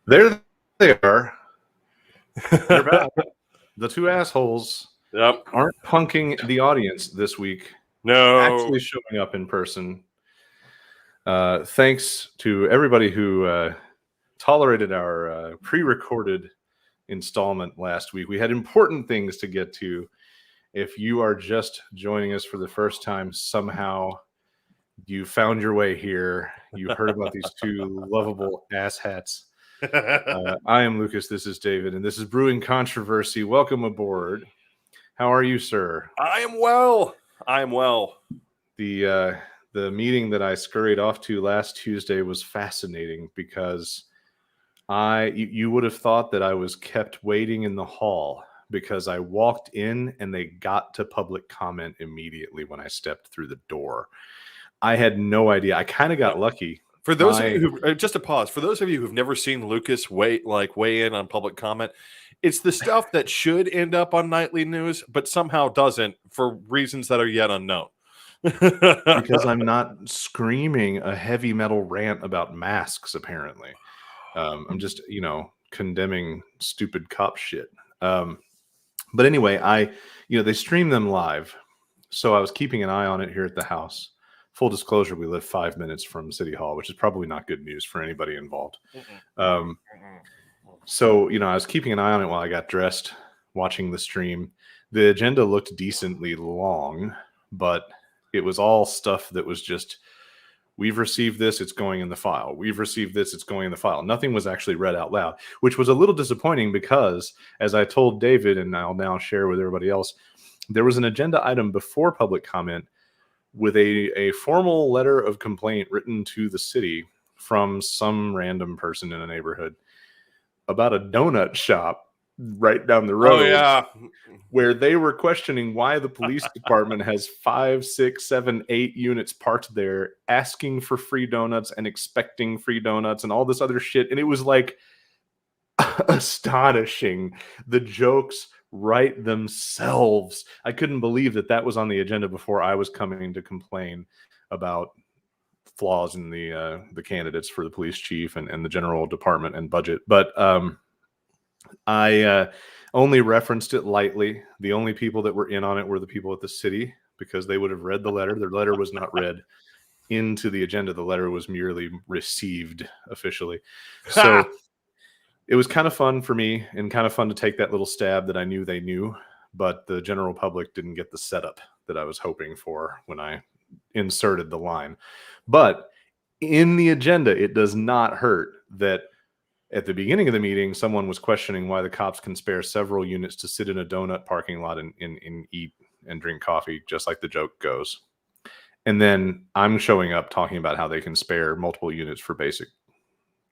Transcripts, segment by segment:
There they are. They're back. The two assholes aren't punking the audience this week. No. Actually showing up in person. Thanks to everybody who tolerated our pre-recorded installment last week. We had important things to get to. If you are just joining us for the first time, somehow you found your way here. You heard about these two lovable asshats. I am Lucas. This is David, and this is Brewing Controversy. Welcome aboard. How are you, sir? I am well. The meeting that I scurried off to last Tuesday was fascinating because you would have thought that I was kept waiting in the hall because I walked in and they got to public comment immediately when I stepped through the door. I had no idea. I kind of got lucky. For those of you who just a pause, for those of you who've never seen Lucas weigh in on public comment, it's the stuff that should end up on nightly news, but somehow doesn't for reasons that are yet unknown. Because I'm not screaming a heavy metal rant about masks, apparently. I'm just, condemning stupid cop shit. But anyway, they stream them live. So I was keeping an eye on it here at the house. Full disclosure, we live 5 minutes from City Hall, which is probably not good news for anybody involved. So, I was keeping an eye on it while I got dressed, watching the stream. The agenda looked decently long, but it was all stuff that was just, we've received this, it's going in the file. We've received this, it's going in the file. Nothing was actually read out loud, which was a little disappointing because, as I told David, and I'll now share with everybody else, there was an agenda item before public comment with a formal letter of complaint written to the city from some random person in a neighborhood about a donut shop right down the road. Oh, yeah. Where they were questioning why the police department has 5, 6, 7, 8 units parked there asking for free donuts and expecting free donuts and all this other shit. And it was like astonishing. The jokes write themselves. I couldn't believe that was on the agenda before I was coming to complain about flaws in the candidates for the police chief and the general department and budget. But I only referenced it lightly. The only people that were in on it were the people at the city because they would have read the letter. Their letter was not read into the agenda. The letter was merely received officially. So it was kind of fun for me and kind of fun to take that little stab that I knew they knew, but the general public didn't get the setup that I was hoping for when I inserted the line. But in the agenda, it does not hurt that at the beginning of the meeting, someone was questioning why the cops can spare several units to sit in a donut parking lot and eat and drink coffee, just like the joke goes. And then I'm showing up talking about how they can spare multiple units for basic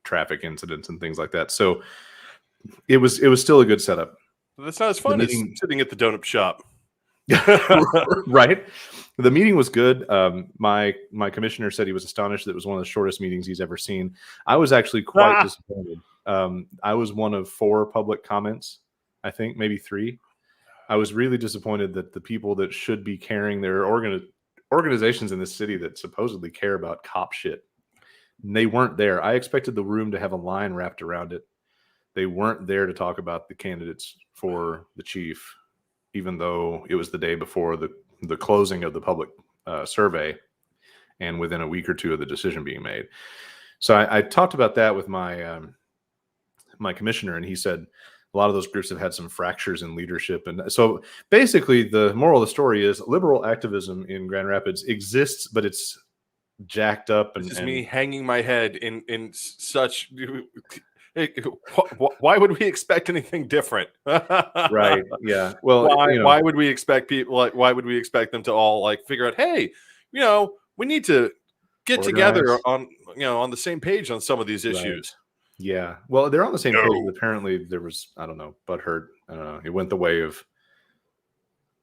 traffic incidents and things like that. So it was still a good setup. That's not as fun as sitting at the donut shop. Right. The meeting was good. My commissioner said he was astonished that it was one of the shortest meetings he's ever seen. I was actually quite disappointed. I was one of 4 public comments, I think, maybe 3. I was really disappointed that the people that should be carrying their organizations in the city that supposedly care about cop shit, they weren't there. I expected the room to have a line wrapped around it. They weren't there to talk about the candidates for the chief, even though it was the day before the closing of the public survey and within a week or two of the decision being made. So I talked about that with my my commissioner, and he said a lot of those groups have had some fractures in leadership. And so basically the moral of the story is liberal activism in Grand Rapids exists, but it's jacked up. This is me hanging my head in such... Why would we expect anything different? Right. Yeah. Well, why would we expect people why would we expect them to all figure out, hey, we need to get together on the same page on some of these issues. Right. Yeah. Well, they're on the same page. Apparently there was, I don't know, butthurt. I don't know. It went the way of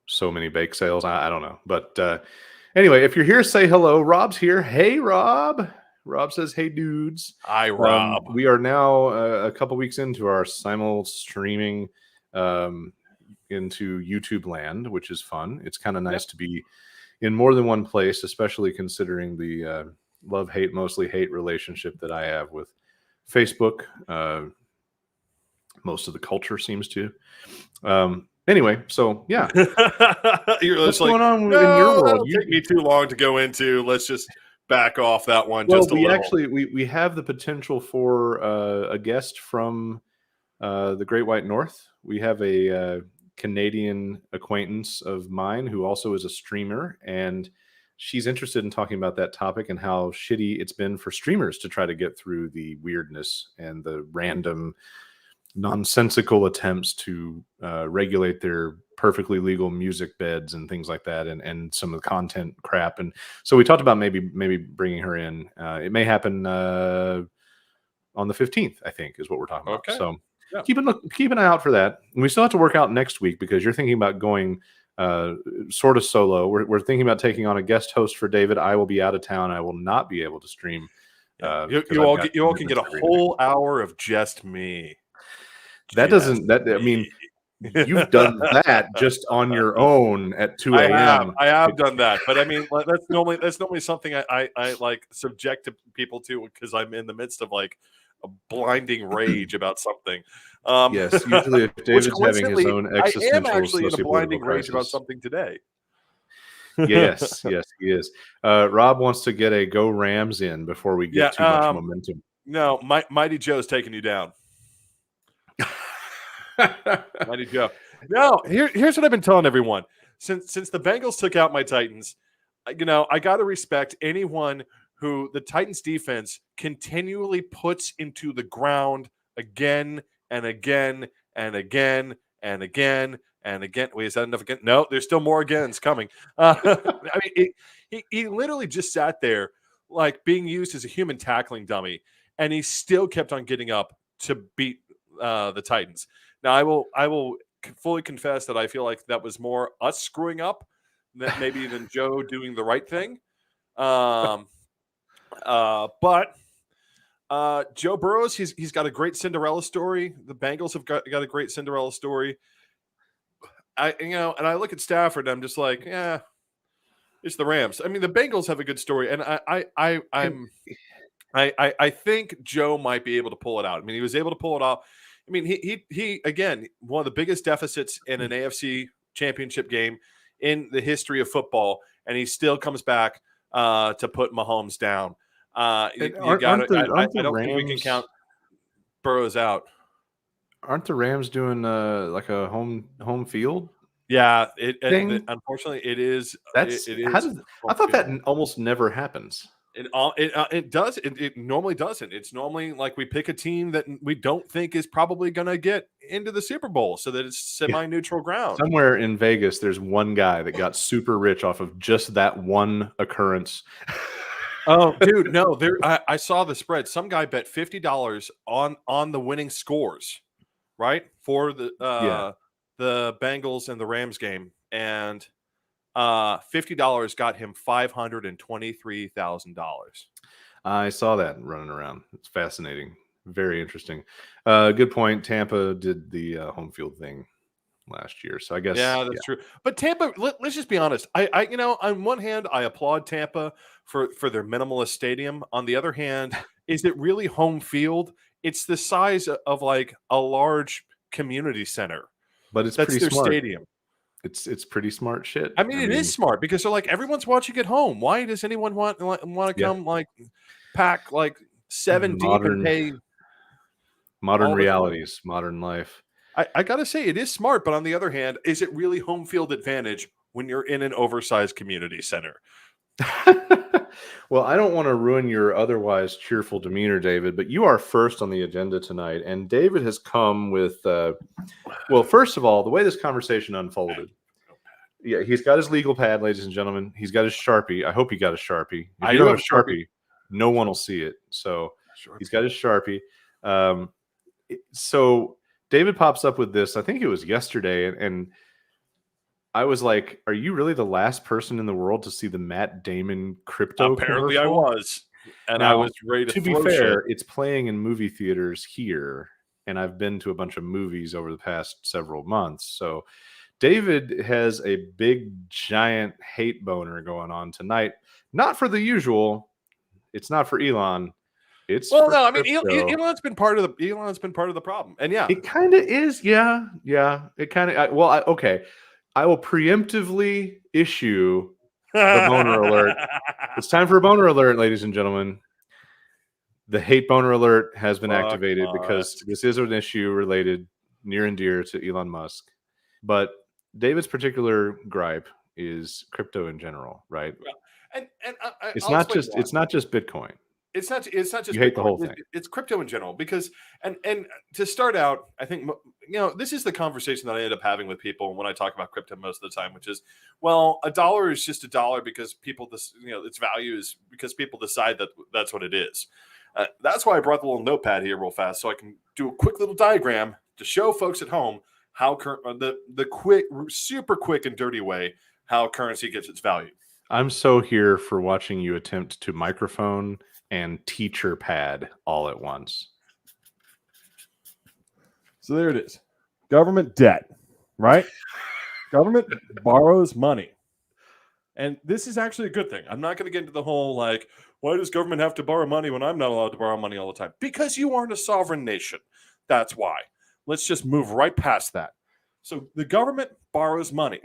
so many bake sales. I don't know. But anyway, if you're here, say hello. Rob's here. Hey, Rob. Rob says, hey, dudes. Hi, Rob. We are now a couple weeks into our simul streaming into YouTube land, which is fun. It's kind of nice to be in more than one place, especially considering the love-hate, mostly hate relationship that I have with Facebook, most of the culture seems to. Anyway, so yeah. You're What's like, going on in no, your world? that'll take me too long to go into. Let's just back off that one Well, just a we little. actually we have the potential for a guest from the Great White North. We have a Canadian acquaintance of mine who also is a streamer, and she's interested in talking about that topic and how shitty it's been for streamers to try to get through the weirdness and the random nonsensical attempts to regulate their perfectly legal music beds and things like that, and some of the content crap. And so we talked about maybe bringing her in. It may happen on the 15th, I think, is what we're talking about. So yeah. keep an eye out for that. And we still have to work out next week because you're thinking about going sort of solo. We're thinking about taking on a guest host for David. I will be out of town. I will not be able to stream. You all can get a whole hour of just me. That doesn't. That I mean, you've done that just on your own at 2 a.m. I have done that, but I mean, that's normally something I like subject to people to because I'm in the midst of like a blinding rage about something. Yes, usually if David's having his own existential, I am actually in a blinding crisis. rage about something today. Yes, he is. Rob wants to get a Go Rams in before we get too much momentum. No, Mighty Joe's taking you down. Mighty Joe. No, here's what I've been telling everyone. Since the Bengals took out my Titans, I got to respect anyone who the Titans defense continually puts into the ground again and again and again and again and again. Wait, is that enough again? No, there's still more agains coming. I mean, he literally just sat there like being used as a human tackling dummy, and he still kept on getting up to beat the Titans. Now, I will fully confess that I feel like that was more us screwing up than Joe doing the right thing. But Joe Burrows, he's got a great Cinderella story. The Bengals have got a great Cinderella story. And I look at Stafford, and I'm just like, yeah, it's the Rams. I mean, the Bengals have a good story, and I think Joe might be able to pull it out. I mean, he was able to pull it off. I mean, he again, one of the biggest deficits in an AFC championship game in the history of football, and he still comes back to put Mahomes down. I don't think we can count Burrows out. Aren't the Rams doing like a home field? Yeah, unfortunately, it is. It is. I thought that almost never happens. It does. It normally doesn't. It's normally like we pick a team that we don't think is probably going to get into the Super Bowl, so that it's semi-neutral ground. Somewhere in Vegas, there's one guy that got super rich off of just that one occurrence. Oh, dude, no! I saw the spread. Some guy bet $50 on the winning scores, right, for the Bengals and the Rams game, and $50 got him $523,000. I saw that running around. It's fascinating, very interesting. Good point. Tampa did the home field thing last year, so I guess that's true. But Tampa, let's just be honest. I on one hand, I applaud Tampa for their minimalist stadium. On the other hand, is it really home field? It's the size of like a large community center, but that's their smart. Stadium. It's pretty smart shit. I mean, it is smart because they're like everyone's watching at home. Why does anyone want to come like pack like 7 deep and pay? Modern realities, modern life. I gotta say it is smart, but on the other hand, is it really home field advantage when you're in an oversized community center? Well, I don't want to ruin your otherwise cheerful demeanor, David, but you are first on the agenda tonight, and David has come with well, first of all, the way this conversation unfolded. Yeah, he's got his legal pad, ladies and gentlemen. He's got his Sharpie. I hope he got a Sharpie. If you don't have a Sharpie, no one will see it. So he's got his Sharpie. So David pops up with this. I think it was yesterday, and I was like, "Are you really the last person in the world to see the Matt Damon crypto?" Apparently, commercial? I was, and now, I was ready to. To be fair, it's playing in movie theaters here, and I've been to a bunch of movies over the past several months. So David has a big, giant hate boner going on tonight. Not for the usual. It's not for Elon. It's Well, for no, I mean crypto. Elon's been part of the problem, and yeah, It kind of is, yeah. It kind of. Okay. I will preemptively issue the boner alert. It's time for a boner alert, ladies and gentlemen. The hate boner alert has been Fuck activated because Musk. this is an issue related near and dear to Elon Musk. But David's particular gripe is crypto in general, right? And It's I'll not explain just why. Bitcoin. It's not just You hate the Bitcoin. whole thing. It's crypto in general because and to start out, I think this is the conversation that I end up having with people when I talk about crypto most of the time, which is, well, a dollar is just a dollar because its value is because people decide that that's what it is. That's why I brought the little notepad here real fast so I can do a quick little diagram to show folks at home how the quick, super quick and dirty way how currency gets its value. I'm so here for watching you attempt to microphone and teacher pad all at once. So there it is. Government debt, right? Government borrows money. And this is actually a good thing. I'm not going to get into the whole like, why does government have to borrow money when I'm not allowed to borrow money all the time? Because you aren't a sovereign nation. That's why. Let's just move right past that. So the government borrows money,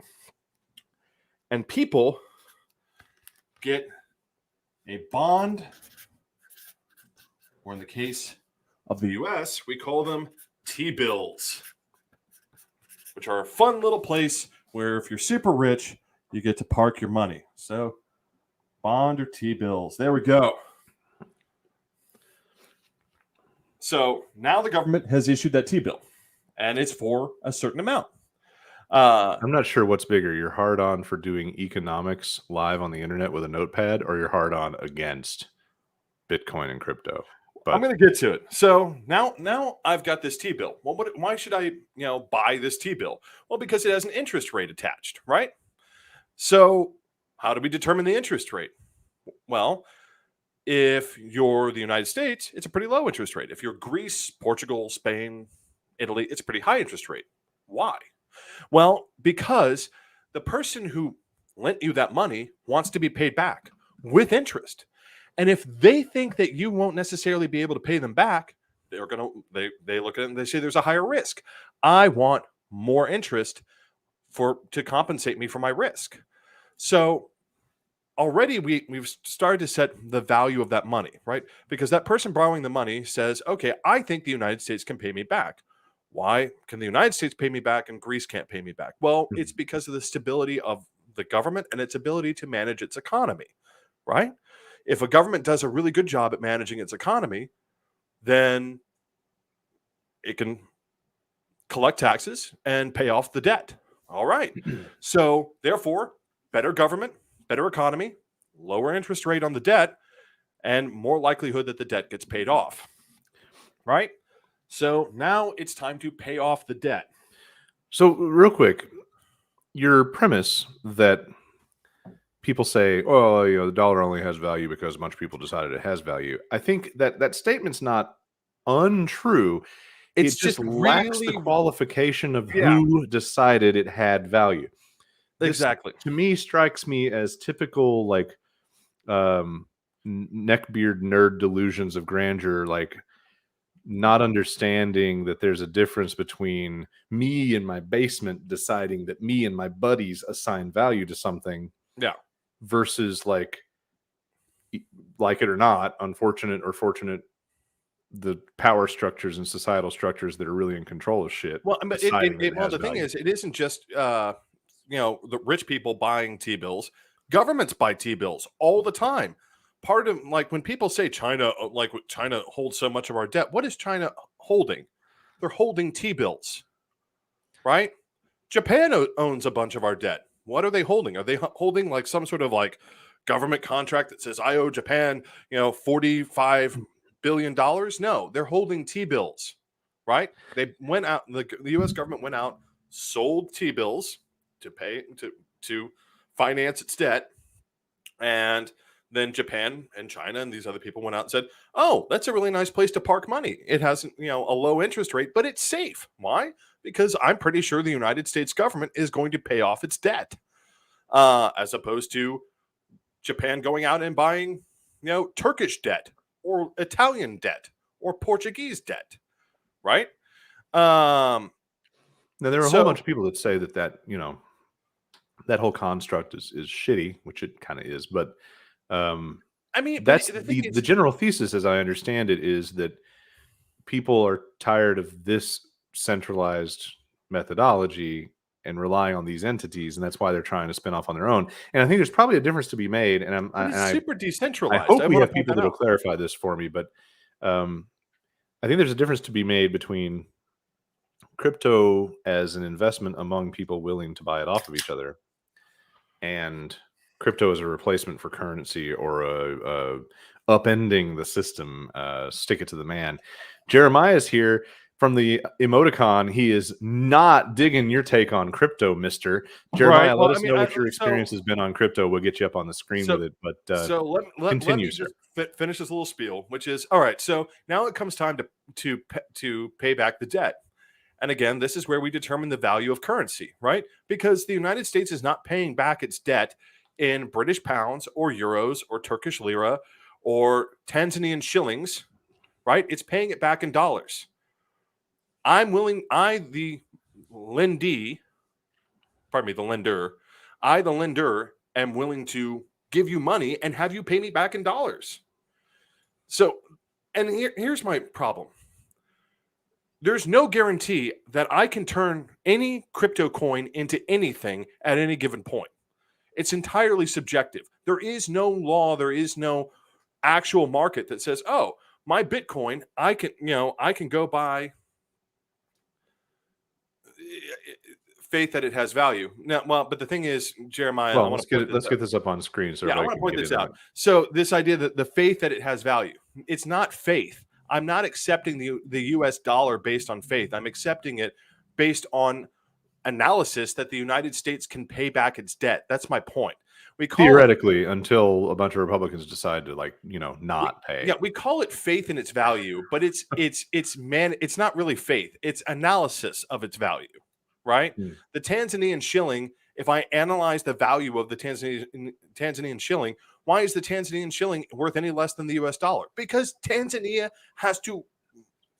and people get a bond, or in the case of the US, we call them T-bills, which are a fun little place where if you're super rich, you get to park your money. So bond or T-bills. There we go. So now the government has issued that T-bill, and it's for a certain amount. I'm not sure what's bigger, your hard on for doing economics live on the internet with a notepad, or your hard on against Bitcoin and crypto. But I'm going to get to it. So now I've got this T-bill. Well, why should I buy this T-bill? Well, because it has an interest rate attached, right? So how do we determine the interest rate? Well, if you're the United States, it's a pretty low interest rate. If you're Greece, Portugal, Spain, Italy, it's a pretty high interest rate. Why? Well, because the person who lent you that money wants to be paid back with interest. And if they think that you won't necessarily be able to pay them back, they look at it and they say there's a higher risk. I want more interest to compensate me for my risk. So already we've started to set the value of that money, right? Because that person borrowing the money says, okay, I think the United States can pay me back. Why can the United States pay me back and Greece can't pay me back? Well, it's because of the stability of the government and its ability to manage its economy, right? If a government does a really good job at managing its economy, then it can collect taxes and pay off the debt. All right. So therefore, better government, better economy, lower interest rate on the debt, and more likelihood that the debt gets paid off. Right? So now it's time to pay off the debt. So real quick, your premise that people say, oh, the dollar only has value because a bunch of people decided it has value. I think that statement's not untrue. It's it just just lacks the really- qualification of who decided it had value. This, Exactly. to me, strikes me as typical like neckbeard nerd delusions of grandeur, like not understanding that there's a difference between me in my basement deciding that me and my buddies assign value to something, versus like it or not, unfortunate or fortunate, the power structures and societal structures that are really in control of shit. Well, but the thing is, it isn't just the rich people buying T-bills. Governments buy T-bills all the time. Part of like when people say China holds so much of our debt, what is China holding? They're holding T-bills, right? Japan owns a bunch of our debt. What are they holding? Are they holding like some sort of like government contract that says I owe Japan, $45 billion? No, they're holding T-bills, right? They went out. The U.S. government went out, sold T-bills to pay to finance its debt, and then Japan and China and these other people went out and said, "Oh, that's a really nice place to park money. It has a low interest rate, but it's safe. Why? Because I'm pretty sure the United States government is going to pay off its debt, as opposed to Japan going out and buying, Turkish debt or Italian debt or Portuguese debt, right? Um, Now there are a So- whole bunch of people that say that that whole construct is shitty, which it kind of is. But I mean, that's but the thing the is, general thesis, as I understand it, is that people are tired of this centralized methodology and relying on these entities, and that's why they're trying to spin off on their own. And I think there's probably a difference to be made. And but it's super I decentralized. hope we wanna have point people that that'll out. clarify this for me. But I think there's a difference to be made between crypto as an investment among people willing to buy it off of each other, and crypto as a replacement for currency or a upending the system, stick it to the man. Jeremiah's here from the emoticon. He is not digging your take on crypto, Mister Jeremiah. Well, let I us mean, know what your experience has been on crypto. We'll get you up on the screen So- with it. But So let continue, me sir. just finish this little spiel, which is all right. So now it comes time to pay back the debt. And again, this is where we determine the value of currency, right? Because the United States is not paying back its debt in British pounds or euros or Turkish lira or Tanzanian shillings, right? It's paying it back in dollars. The lender, the lender am willing to give you money and have you pay me back in dollars. So, and here's my problem. There's no guarantee that I can turn any crypto coin into anything at any given point. It's entirely subjective. There is no law, there is no actual market that says, "Oh, my Bitcoin, I can go buy faith that it has value." Now, well, but the thing is, Jeremiah, I want to let's get this up on screen so I everybody want to can point get this in on out. it. So this idea that the faith that it has value, it's not faith. I'm not accepting the US dollar based on faith. I'm accepting it based on analysis that the United States can pay back its debt. That's my point. We call Theoretically, until a bunch of Republicans decide to not pay. Yeah, we call it faith in its value, but it's not really faith. It's analysis of its value, right? The Tanzanian shilling, if I analyze the value of the Tanzanian shilling, why is the Tanzanian shilling worth any less than the US dollar? Because Tanzania has to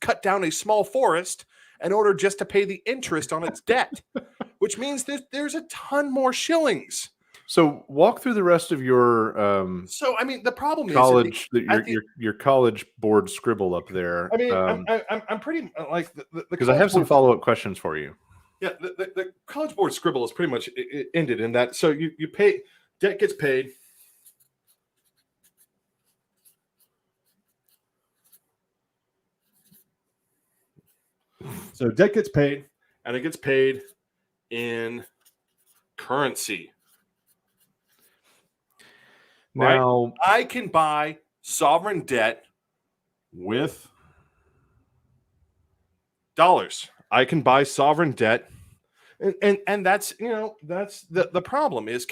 cut down a small forest in order just to pay the interest on its debt, which means that there's a ton more shillings. So walk through the rest of your So I mean, the problem college, is your college board scribble up there. I mean, I'm pretty like because I have some follow-up questions for you. Yeah, the College Board scribble is pretty much ended in that. So you pay, debt gets paid. So debt gets paid, and it gets paid in currency. Now, right? I can buy sovereign debt with dollars. I can buy sovereign debt. And that's that's the problem is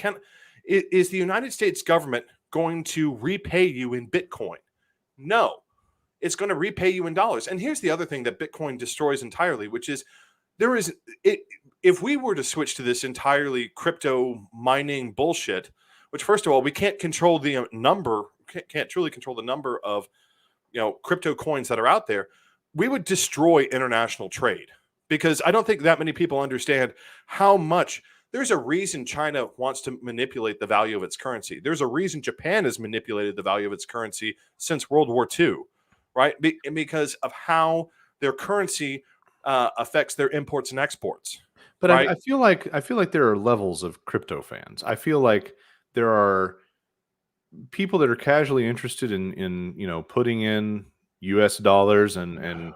is the United States government going to repay you in Bitcoin? No, it's going to repay you in dollars. And here's the other thing that Bitcoin destroys entirely, which is if we were to switch to this entirely crypto mining bullshit, which first of all we can't control the number, can't truly control the number of crypto coins that are out there, we would destroy international trade. Because I don't think that many people understand how much. There's a reason China wants to manipulate the value of its currency. There's a reason Japan has manipulated the value of its currency since World War II, right? Because of how their currency affects their imports and exports. But right? I feel like there are levels of crypto fans. I feel like there are people that are casually interested in putting in US dollars and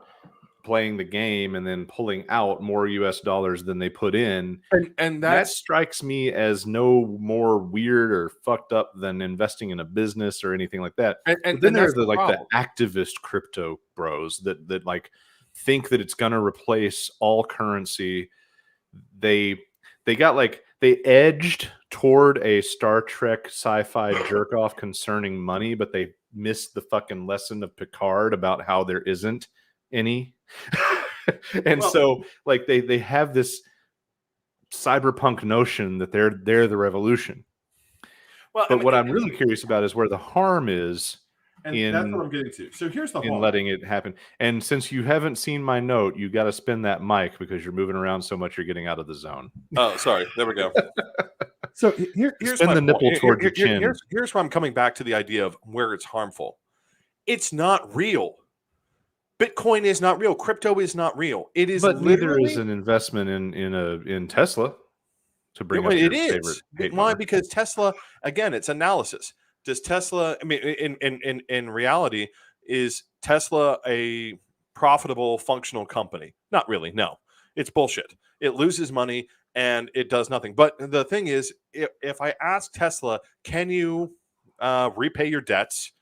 playing the game and then pulling out more US dollars than they put in. And that strikes me as no more weird or fucked up than investing in a business or anything like that. And then there's the activist crypto bros that like think that it's going to replace all currency. They edged toward a Star Trek sci-fi jerk off concerning money, but they missed the fucking lesson of Picard about how there isn't any. And so like they have this cyberpunk notion that they're the revolution. But what I'm really curious about is where the harm is And that's what I'm getting to. So here's the in letting it happen. And since you haven't seen my note, you got to spin that mic because you're moving around so much you're getting out of the zone. Oh, sorry. There we go. So here's Spin my the nipple point. towards your chin. Here's where I'm coming back to the idea of where it's harmful. It's not real. Bitcoin is not real. Crypto is not real. It is, but neither is an investment in Tesla. To bring up your favorite hate Why? monger. Because Tesla, again, it's analysis. Does Tesla? I mean, in reality, is Tesla a profitable, functional company? Not really. No, it's bullshit. It loses money and it does nothing. But the thing is, if I ask Tesla, can you repay your debts?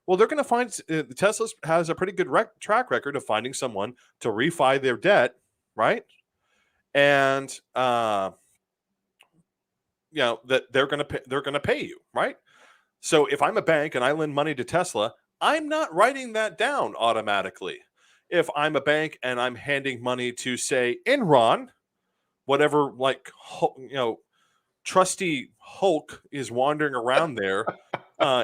Well, they're going to find Tesla has a pretty good track record of finding someone to refi their debt, right? And that they're going to pay you, right? So if I'm a bank and I lend money to Tesla, I'm not writing that down automatically. If I'm a bank and I'm handing money to, say, Enron, whatever, trusty Hulk is wandering around there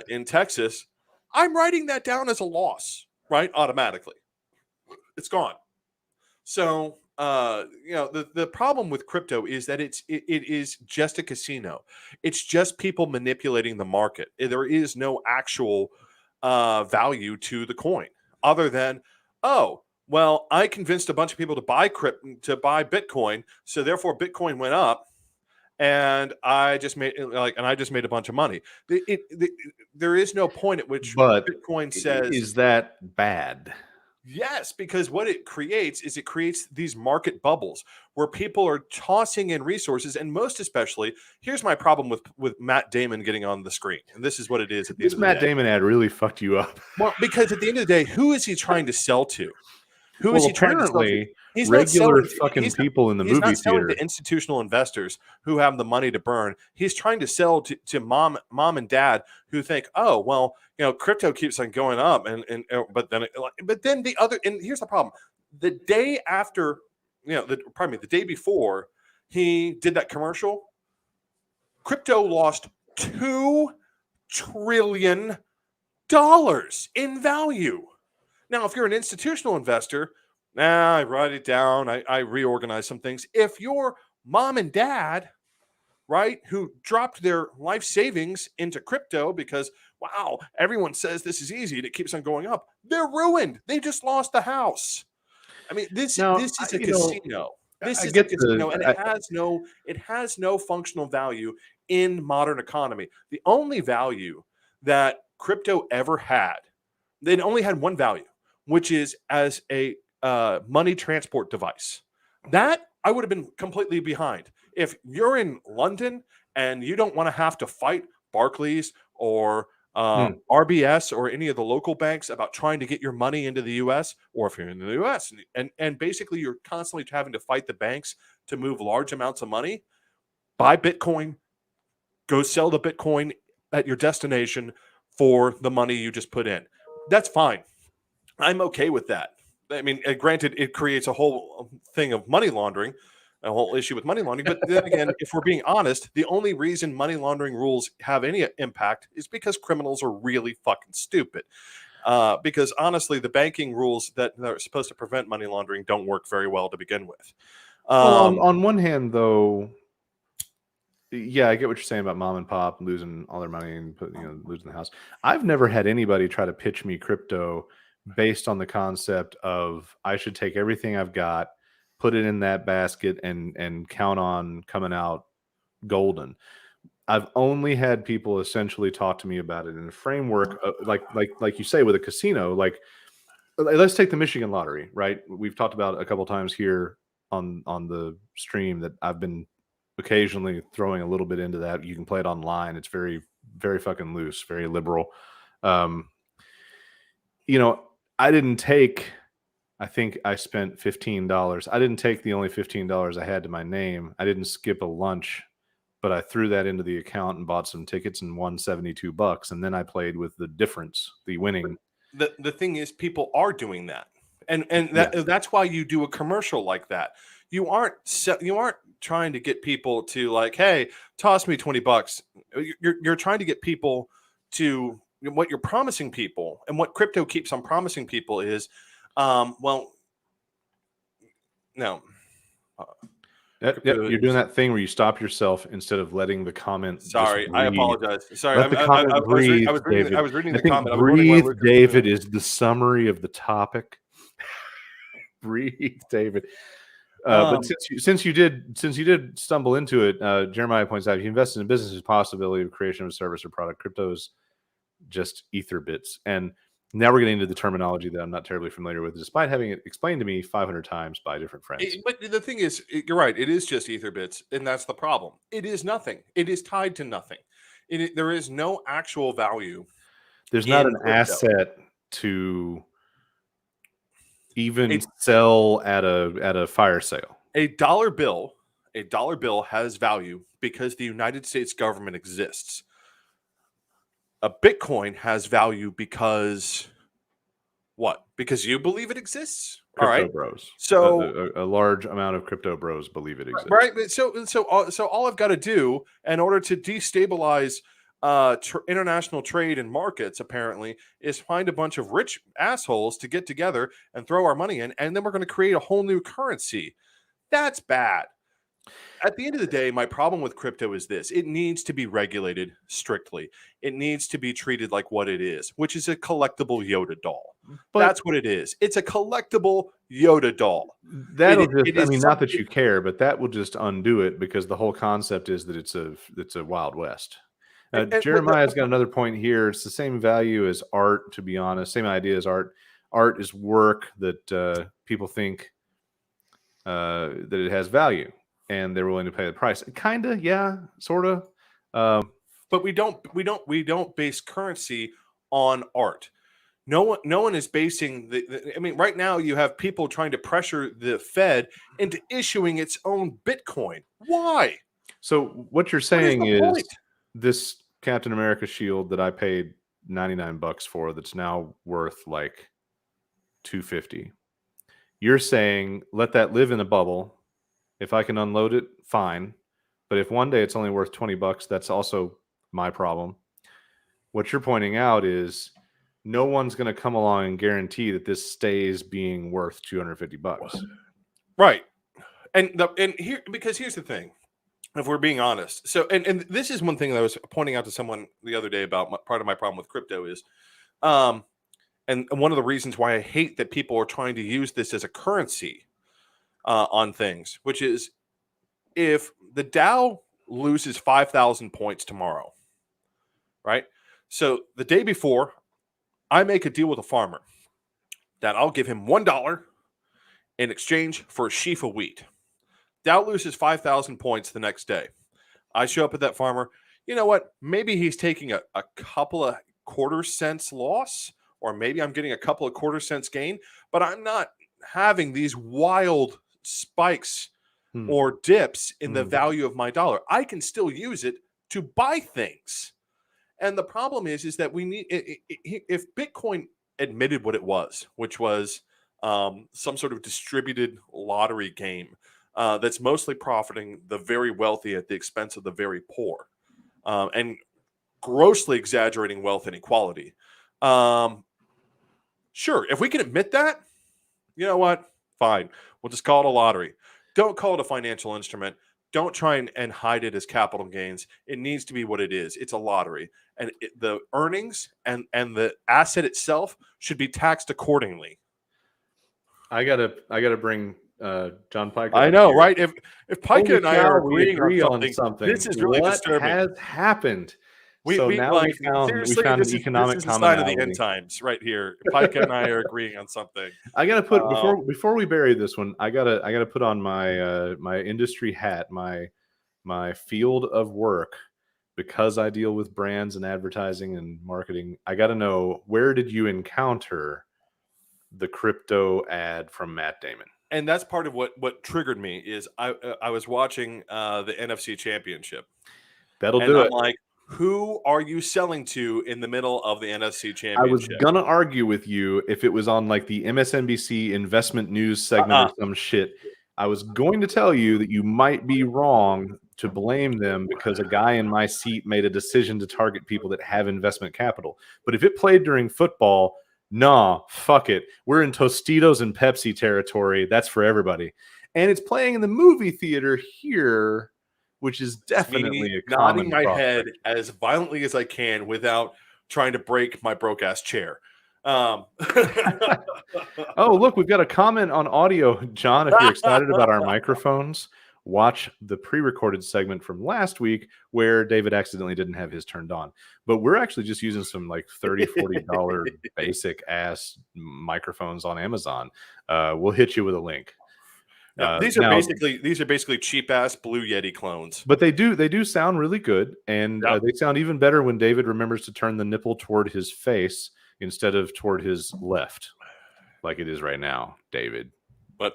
in Texas, I'm writing that down as a loss, right? Automatically. It's gone. So, the problem with crypto is that it is just a casino. It's just people manipulating the market. There is no actual value to the coin other than, oh, well, I convinced a bunch of people to buy Bitcoin, so therefore Bitcoin went up. And I just made a bunch of money. There is no point at which Bitcoin says, "Is that bad?" Yes, because what it creates is these market bubbles where people are tossing in resources, and most especially, here's my problem with Matt Damon getting on the screen, and this is what it is at the end of the day. This Matt Damon ad really fucked you up. Well, because at the end of the day, who is he trying to sell to? Who is he trying to sell to? He's regular fucking people in the movie theater. He's not selling to institutional investors who have the money to burn. He's trying to sell to mom and dad who think, oh, well, crypto keeps on going up, but then the other, and here's the problem: the day after, the day before he did that commercial, crypto lost $2 trillion in value. Now, if you're an institutional investor, I write it down, I reorganize some things. If your mom and dad, right, who dropped their life savings into crypto because, wow, everyone says this is easy and it keeps on going up, they're ruined. They just lost the house. I mean, this is a casino. This is a casino, and it has no functional value in modern economy. The only value that crypto ever had, it only had one value, which is as a money transport device. That I would have been completely behind. If you're in London and you don't want to have to fight Barclays or RBS or any of the local banks about trying to get your money into the U.S., or if you're in the U.S. and basically you're constantly having to fight the banks to move large amounts of money, buy Bitcoin, go sell the Bitcoin at your destination for the money you just put in. That's fine. I'm okay with that. I mean, granted, it creates a whole thing of money laundering, a whole issue with money laundering. But then again, if we're being honest, the only reason money laundering rules have any impact is because criminals are really fucking stupid. Because honestly, the banking rules that are supposed to prevent money laundering don't work very well to begin with. On one hand, though, yeah, I get what you're saying about mom and pop losing all their money and losing the house. I've never had anybody try to pitch me crypto based on the concept of I should take everything I've got, put it in that basket, and count on coming out golden. I've only had people essentially talk to me about it in a framework of, like you say, with a casino. Like, let's take the Michigan lottery, right? We've talked about a couple times here on the stream that I've been occasionally throwing a little bit into that. You can play it online. It's very, very fucking loose, very liberal. I didn't take, I think I spent $15. I didn't take the only $15 I had to my name. I didn't skip a lunch, but I threw that into the account and bought some tickets and won $72. And then I played with the difference, the winning. The thing is, people are doing that. And that's why you do a commercial like that. You aren't trying to get people to like, hey, toss me $20. You're trying to get people to what you're promising people, and what crypto keeps on promising people is, well, no. Yep, you're doing that thing where you stop yourself instead of letting the comment. Sorry, I apologize. Sorry, Let the comment breathe, David. I was reading the I think comment. breathe, David, is the summary of the topic. Breathe, David. But since you did stumble into it, Jeremiah points out, if you invest in a business, there's a possibility of creation of a service or product. Crypto is just ether bits, and now we're getting into the terminology that I'm not terribly familiar with, despite having it explained to me 500 times by different friends. But the thing is, you're right. It is just ether bits, and that's the problem. It is nothing. It is tied to nothing. There is no actual value. There's not an asset to even sell at a fire sale. A dollar bill has value because the United States government exists. A Bitcoin has value because what? Because you believe it exists. Crypto bros. So a large amount of crypto bros believe it exists. Right. So all I've got to do in order to destabilize international trade and markets, apparently, is find a bunch of rich assholes to get together and throw our money in, and then we're going to create a whole new currency. That's bad. At the end of the day, my problem with crypto is this. It needs to be regulated strictly. It needs to be treated like what it is, which is a collectible Yoda doll. But that's what it is. It's a collectible Yoda doll. Not that you care, but that will just undo it, because the whole concept is that it's a Wild West. Jeremiah's got another point here. It's the same value as art, to be honest. Same idea as art. Art is work that people think that it has value, and they're willing to pay the price. Kinda, yeah, sorta. But we don't base currency on art. No one is basing right now you have people trying to pressure the Fed into issuing its own Bitcoin. Why? So what you're saying is this Captain America shield that I paid $99 for, that's now worth like $250. You're saying let that live in a bubble. If I can unload it, fine. But if one day it's only worth $20, that's also my problem. What you're pointing out is no one's going to come along and guarantee that this stays being worth $250. Right. And here's the thing, if we're being honest. So, and this is one thing that I was pointing out to someone the other day about part of my problem with crypto is, and one of the reasons why I hate that people are trying to use this as a currency on things, which is if the Dow loses 5,000 points tomorrow, right? So the day before, I make a deal with a farmer that I'll give him $1 in exchange for a sheaf of wheat. Dow loses 5,000 points the next day. I show up at that farmer. You know what? Maybe he's taking a couple of quarter cents loss, or maybe I'm getting a couple of quarter cents gain, but I'm not having these wild spikes or dips in the value of my dollar. I can still use it to buy things. And the problem is that we need, if Bitcoin admitted what it was, which was some sort of distributed lottery game that's mostly profiting the very wealthy at the expense of the very poor, and grossly exaggerating wealth inequality. Sure, if we can admit that, you know what? Fine. We'll just call it a lottery. Don't call it a financial instrument. Don't try and hide it as capital gains. It needs to be what it is. It's a lottery. And the earnings and the asset itself should be taxed accordingly. I gotta bring John Piker. I know, right? If Piker and I are agreeing on something, this is really disturbing. What has happened? We found this economic this is the sign of the end times right here. Piker and I are agreeing on something. I gotta put before we bury this one. I gotta put on my my industry hat, my field of work, because I deal with brands and advertising and marketing. I gotta know, where did you encounter the crypto ad from Matt Damon? And that's part of what triggered me is I was watching the NFC Championship. That'll do it. Like, who are you selling to in the middle of the NFC Championship? I was gonna argue with you if it was on like the MSNBC investment news segment or some shit. I was going to tell you that you might be wrong to blame them because a guy in my seat made a decision to target people that have investment capital. But if it played during football, nah, fuck it. We're in Tostitos and Pepsi territory. That's for everybody. And it's playing in the movie theater here, which is definitely a common nodding my prospect. head as violently as I can without trying to break my broke ass chair. Oh, look, we've got a comment on audio. John, if you're excited about our microphones, watch the pre-recorded segment from last week where David accidentally didn't have his turned on. But we're actually just using some like $30, $40 basic ass microphones on Amazon. We'll hit you with a link. These are basically cheap ass Blue Yeti clones. But they do sound really good, and they sound even better when David remembers to turn the nipple toward his face instead of toward his left, like it is right now, David. What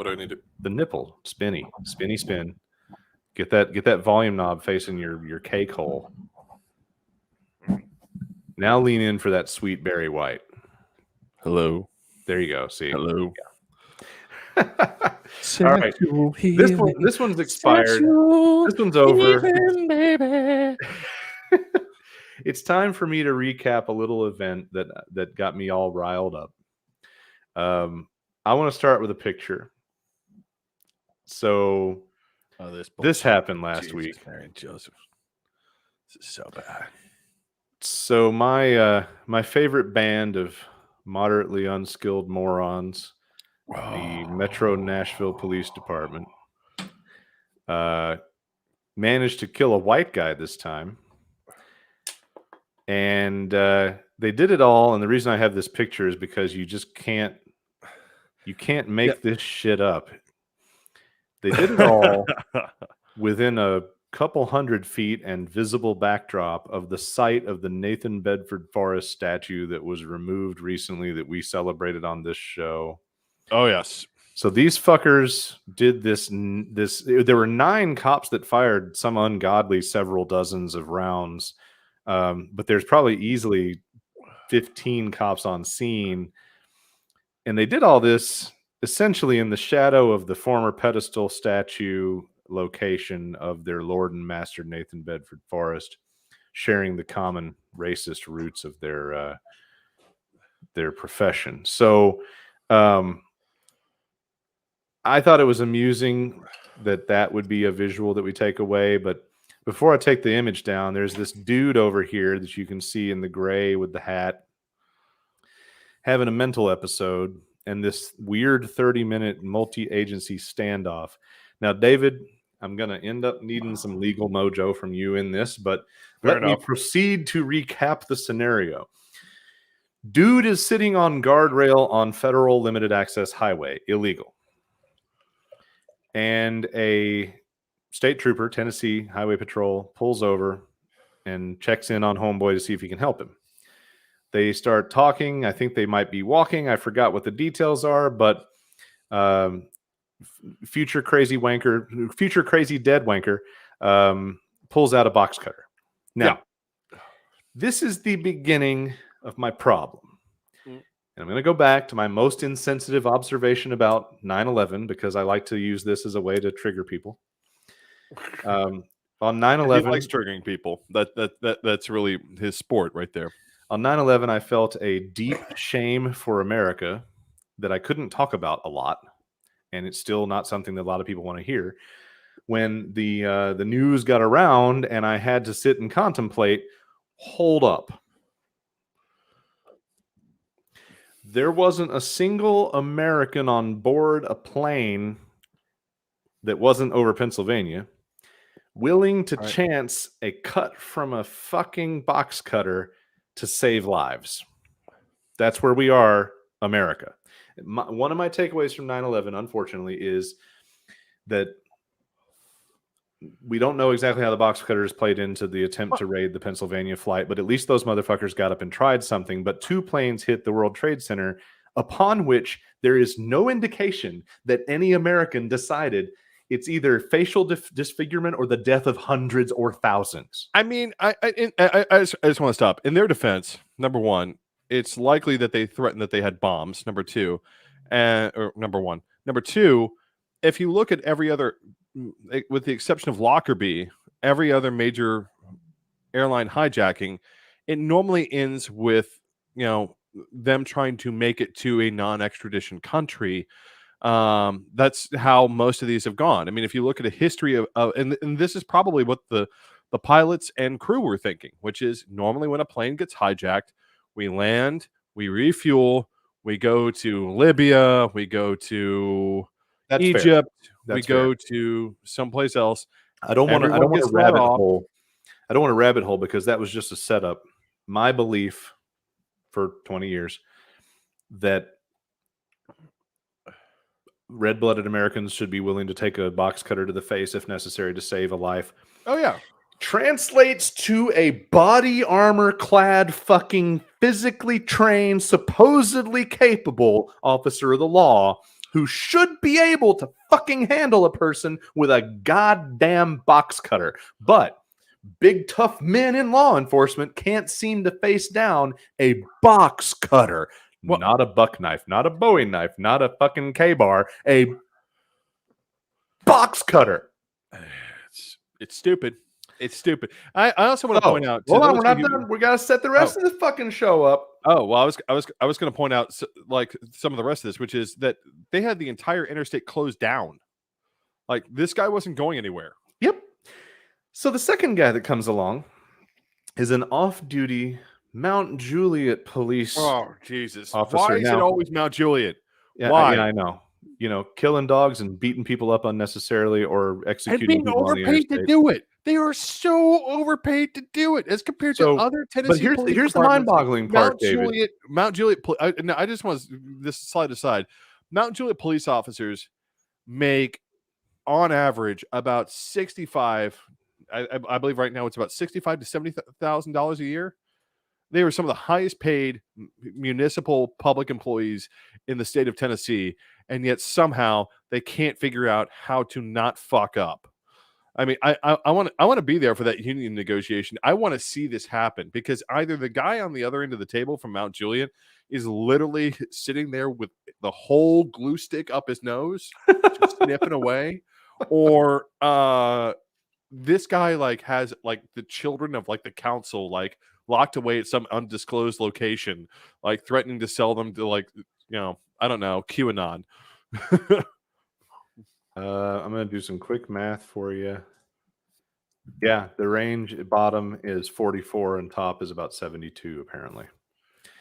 do I need to? The nipple, spin. Get that volume knob facing your cake hole. Now lean in for that sweet Barry White. Hello. There you go. See. Hello. All right. This one's expired. This one's over. Baby. It's time for me to recap a little event that got me all riled up. I want to start with a picture. So this happened last week. Mary and Joseph. This is so bad. So my favorite band of moderately unskilled morons, the Metro Nashville Police Department, managed to kill a white guy this time. And they did it all. And the reason I have this picture is because you just can't make this shit up. They did it all within a couple 100 feet and visible backdrop of the site of the Nathan Bedford Forrest statue that was removed recently that we celebrated on this show. Oh, yes. So these fuckers did this. There were 9 cops that fired some ungodly several dozens of rounds. But there's probably easily 15 cops on scene. And they did all this essentially in the shadow of the former pedestal statue location of their Lord and Master Nathan Bedford Forrest, sharing the common racist roots of their profession. So I thought it was amusing that would be a visual that we take away, but before I take the image down, there's this dude over here that you can see in the gray with the hat having a mental episode and this weird 30-minute multi-agency standoff. Now, David, I'm going to end up needing some legal mojo from you in this, but let me proceed to recap the scenario. Dude is sitting on guardrail on federal limited access highway, illegal. And a state trooper, Tennessee Highway Patrol, pulls over and checks in on homeboy to see if he can help him. They start talking. I think they might be walking. I forgot what the details are, but future crazy dead wanker pulls out a box cutter. Now, this is the beginning of my problem. And I'm going to go back to my most insensitive observation about 9/11 because I like to use this as a way to trigger people. On 9/11, he likes triggering people. That's really his sport right there. On 9/11, I felt a deep shame for America that I couldn't talk about a lot, and it's still not something that a lot of people want to hear. When the news got around, and I had to sit and contemplate, hold up. There wasn't a single American on board a plane that wasn't over Pennsylvania willing to chance a cut from a fucking box cutter to save lives. That's where we are, America. One of my takeaways from 9/11, unfortunately, is that we don't know exactly how the box cutters played into the attempt to raid the Pennsylvania flight, but at least those motherfuckers got up and tried something. But 2 planes hit the World Trade Center, upon which there is no indication that any American decided it's either facial disfigurement or the death of hundreds or thousands. I mean, I just want to stop. In their defense, number one, it's likely that they threatened that they had bombs. Number two, or number one. Number two, if you look at every other with the exception of Lockerbie, every other major airline hijacking, it normally ends with, them trying to make it to a non-extradition country. That's how most of these have gone. I mean, if you look at a history of and this is probably what the pilots and crew were thinking, which is normally when a plane gets hijacked, we land, we refuel, we go to Libya, we go to Egypt, we go to someplace else. I don't want to rabbit hole. I don't want to rabbit hole because that was just a setup. My belief for 20 years that red-blooded Americans should be willing to take a box cutter to the face if necessary to save a life. Oh, yeah. Translates to a body armor clad, fucking physically trained, supposedly capable officer of the law who should be able to fucking handle a person with a goddamn box cutter. But big tough men in law enforcement can't seem to face down a box cutter. Well, not a buck knife, not a Bowie knife, not a fucking K-bar, a box cutter. It's stupid. It's stupid. I also want to point out. Hold on, we're not done. We got to set the rest of the fucking show up. Oh well, I was going to point out like some of the rest of this, which is that they had the entire interstate closed down. Like this guy wasn't going anywhere. Yep. So the second guy that comes along is an off-duty Mount Juliet police. Oh Jesus! Officer. Why is it always Mount Juliet? Yeah, why? Yeah, I know. Killing dogs and beating people up unnecessarily or executing people on the interstate. And being overpaid to do it. They are so overpaid to do it as compared to other Tennessee. But here's the mind-boggling part, David. Mount Juliet. I just want this slide aside. Mount Juliet police officers make, on average, about $65. I believe right now it's about $65,000 to $70,000 a year. They are some of the highest paid municipal public employees in the state of Tennessee, and yet somehow they can't figure out how to not fuck up. I mean, I want to be there for that union negotiation. I want to see this happen because either the guy on the other end of the table from Mount Juliet is literally sitting there with the whole glue stick up his nose, just sniffing away, or this guy like has like the children of like the council like locked away at some undisclosed location, like threatening to sell them to like I don't know, QAnon. I'm going to do some quick math for you. Yeah, the range at bottom is 44 and top is about 72, apparently.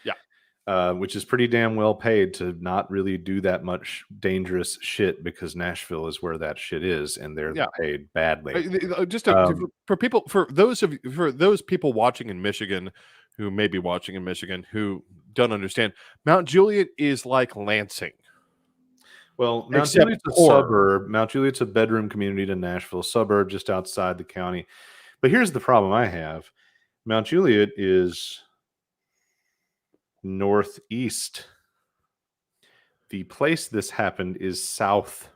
Yeah. Which is pretty damn well paid to not really do that much dangerous shit because Nashville is where that shit is and they're paid badly. Just for those people watching in Michigan who may be watching in Michigan who don't understand, Mount Juliet is like Lansing. Well, Mount Juliet's a suburb. Mount Juliet's a bedroom community to Nashville, suburb just outside the county. But here's the problem I have. Mount Juliet is northeast. The place this happened is south.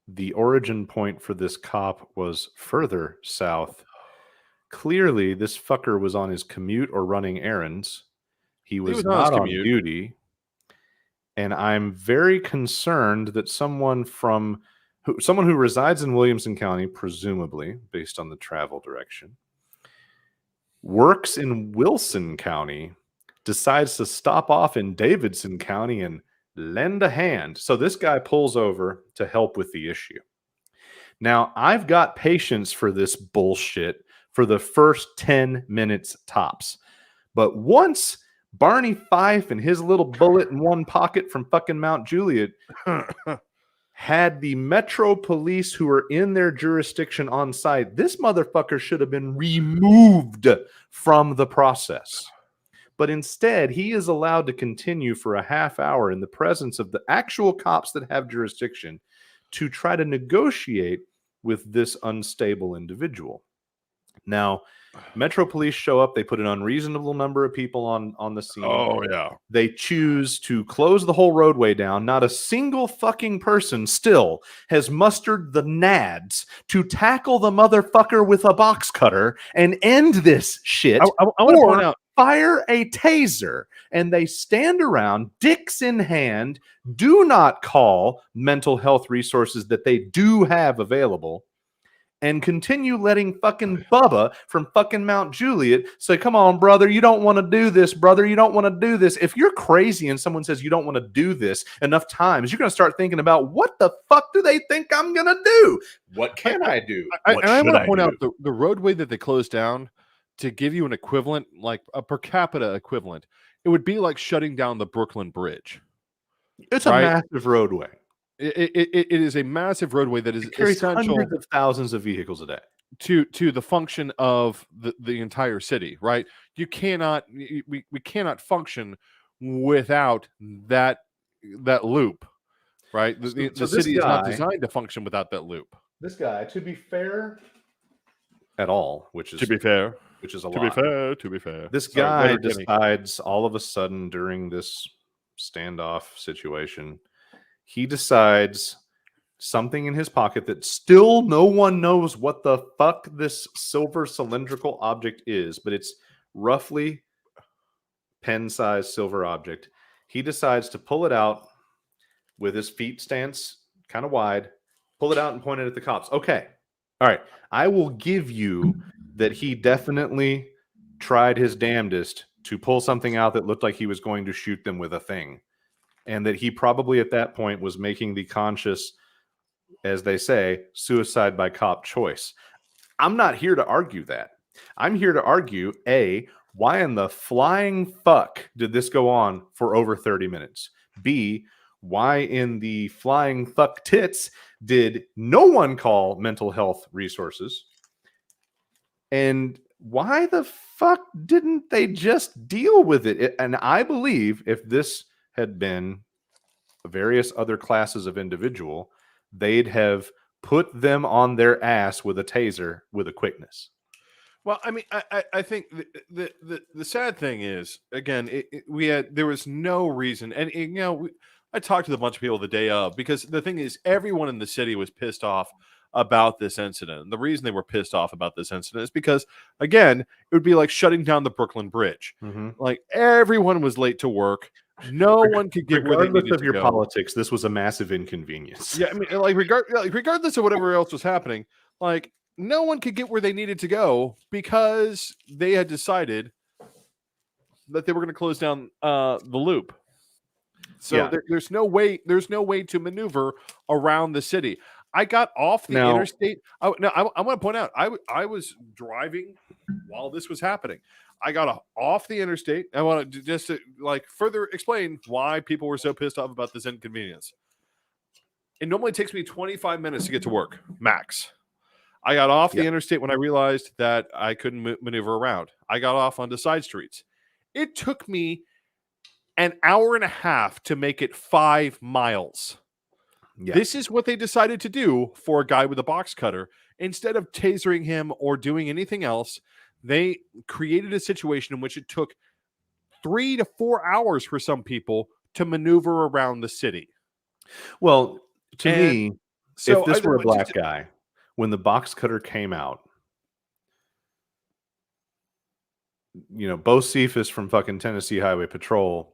The origin point for this cop was further south. Clearly, this fucker was on his commute or running errands. He was not on duty. And I'm very concerned that someone who resides in Williamson County, presumably based on the travel direction, works in Wilson County, decides to stop off in Davidson County and lend a hand. So this guy pulls over to help with the issue. Now, I've got patience for this bullshit for the first 10 minutes tops. But once Barney Fife and his little bullet in one pocket from fucking Mount Juliet had the Metro Police who were in their jurisdiction on site, this motherfucker should have been removed from the process. But instead, he is allowed to continue for a half hour in the presence of the actual cops that have jurisdiction to try to negotiate with this unstable individual. Now, Metro Police show up. They put an unreasonable number of people on the scene. Oh, yeah. They choose to close the whole roadway down. Not a single fucking person still has mustered the nads to tackle the motherfucker with a box cutter and end this shit. I want to point out. Fire a taser. And they stand around, dicks in hand, do not call mental health resources that they do have available. and continue letting fucking Bubba from fucking Mount Juliet say, come on, brother, you don't want to do this, brother. You don't want to do this. If you're crazy and someone says you don't want to do this enough times, you're going to start thinking about what the fuck do they think I'm going to do? What can I do? What I should want I to point do? out the roadway that they closed down to give you an equivalent, like a per capita equivalent. It would be like shutting down the Brooklyn Bridge. It's a massive roadway. It is a massive roadway that is essential hundreds of thousands of vehicles a day to the function of the entire city, right? We cannot function without that loop, right? The city is not designed to function without that loop. This guy, to be fair, at all, which is to be fair, which is a to lot. To be fair, this guy decides all of a sudden during this standoff situation, he decides something in his pocket that still no one knows what the fuck this silver cylindrical object is, but it's roughly pen-sized silver object. He decides to pull it out with his feet stance kind of wide, pull it out and point it at the cops. Okay. All right. I will give you that he definitely tried his damnedest to pull something out that looked like he was going to shoot them with a thing. And that he probably at that point was making the conscious, as they say, suicide by cop choice. I'm not here to argue that. I'm here to argue, A, why in the flying fuck did this go on for over 30 minutes? B, why in the flying fuck tits did no one call mental health resources? And why the fuck didn't they just deal with it? And I believe if this had been various other classes of individual, they'd have put them on their ass with a taser with a quickness. Well, I mean, I think the sad thing is, again, there was no reason, and you know, I talked to a bunch of people the day of, because the thing is, everyone in the city was pissed off about this incident. And the reason they were pissed off about this incident is because, again, it would be like shutting down the Brooklyn Bridge. Mm-hmm. Like, everyone was late to work. No one could get where they needed to go. Regardless of your politics, this was a massive inconvenience. Yeah, I mean, like regardless of whatever else was happening, like no one could get where they needed to go because they had decided that they were going to close down the loop. So yeah. There's no way to maneuver around the city. I got off the interstate. I want to point out, I was driving while this was happening. I got off the interstate. I want to just like further explain why people were so pissed off about this inconvenience. It normally takes me 25 minutes to get to work, max. I got off the interstate when I realized that I couldn't maneuver around. I got off onto side streets. It took me an hour and a half to make it 5 miles. Yeah. This is what they decided to do for a guy with a box cutter. Instead of tasering him or doing anything else, they created a situation in which it took 3 to 4 hours for some people to maneuver around the city. Well, to me, if this were a black guy, when the box cutter came out, you know, Bo Cephas from fucking Tennessee Highway Patrol,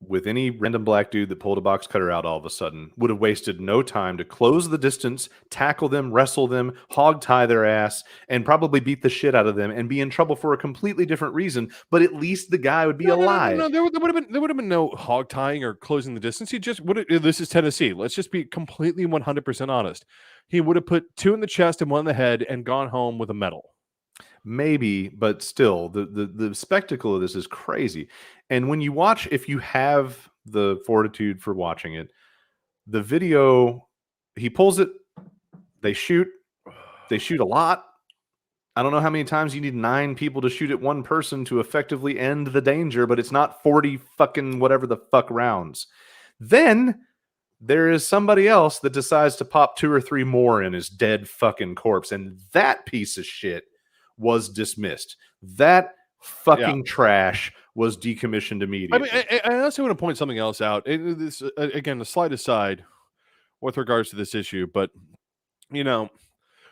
with any random black dude that pulled a box cutter out all of a sudden, would have wasted no time to close the distance, tackle them, wrestle them, hog tie their ass, and probably beat the shit out of them and be in trouble for a completely different reason. But at least the guy would be alive. No, there would have been no hog tying or closing the distance. He just would have. This is Tennessee. Let's just be completely 100% honest. He would have put 2 in the chest and 1 in the head and gone home with a medal. Maybe, but still, the spectacle of this is crazy. And when you watch, if you have the fortitude for watching it, the video, he pulls it, they shoot a lot. I don't know how many times you need 9 people to shoot at one person to effectively end the danger, but it's not 40 fucking whatever the fuck rounds. Then there is somebody else that decides to pop 2 or 3 more in his dead fucking corpse, and that piece of shit was dismissed. That fucking trash was decommissioned immediately. I mean, I also want to point something else out. This again, a slight aside with regards to this issue, but you know,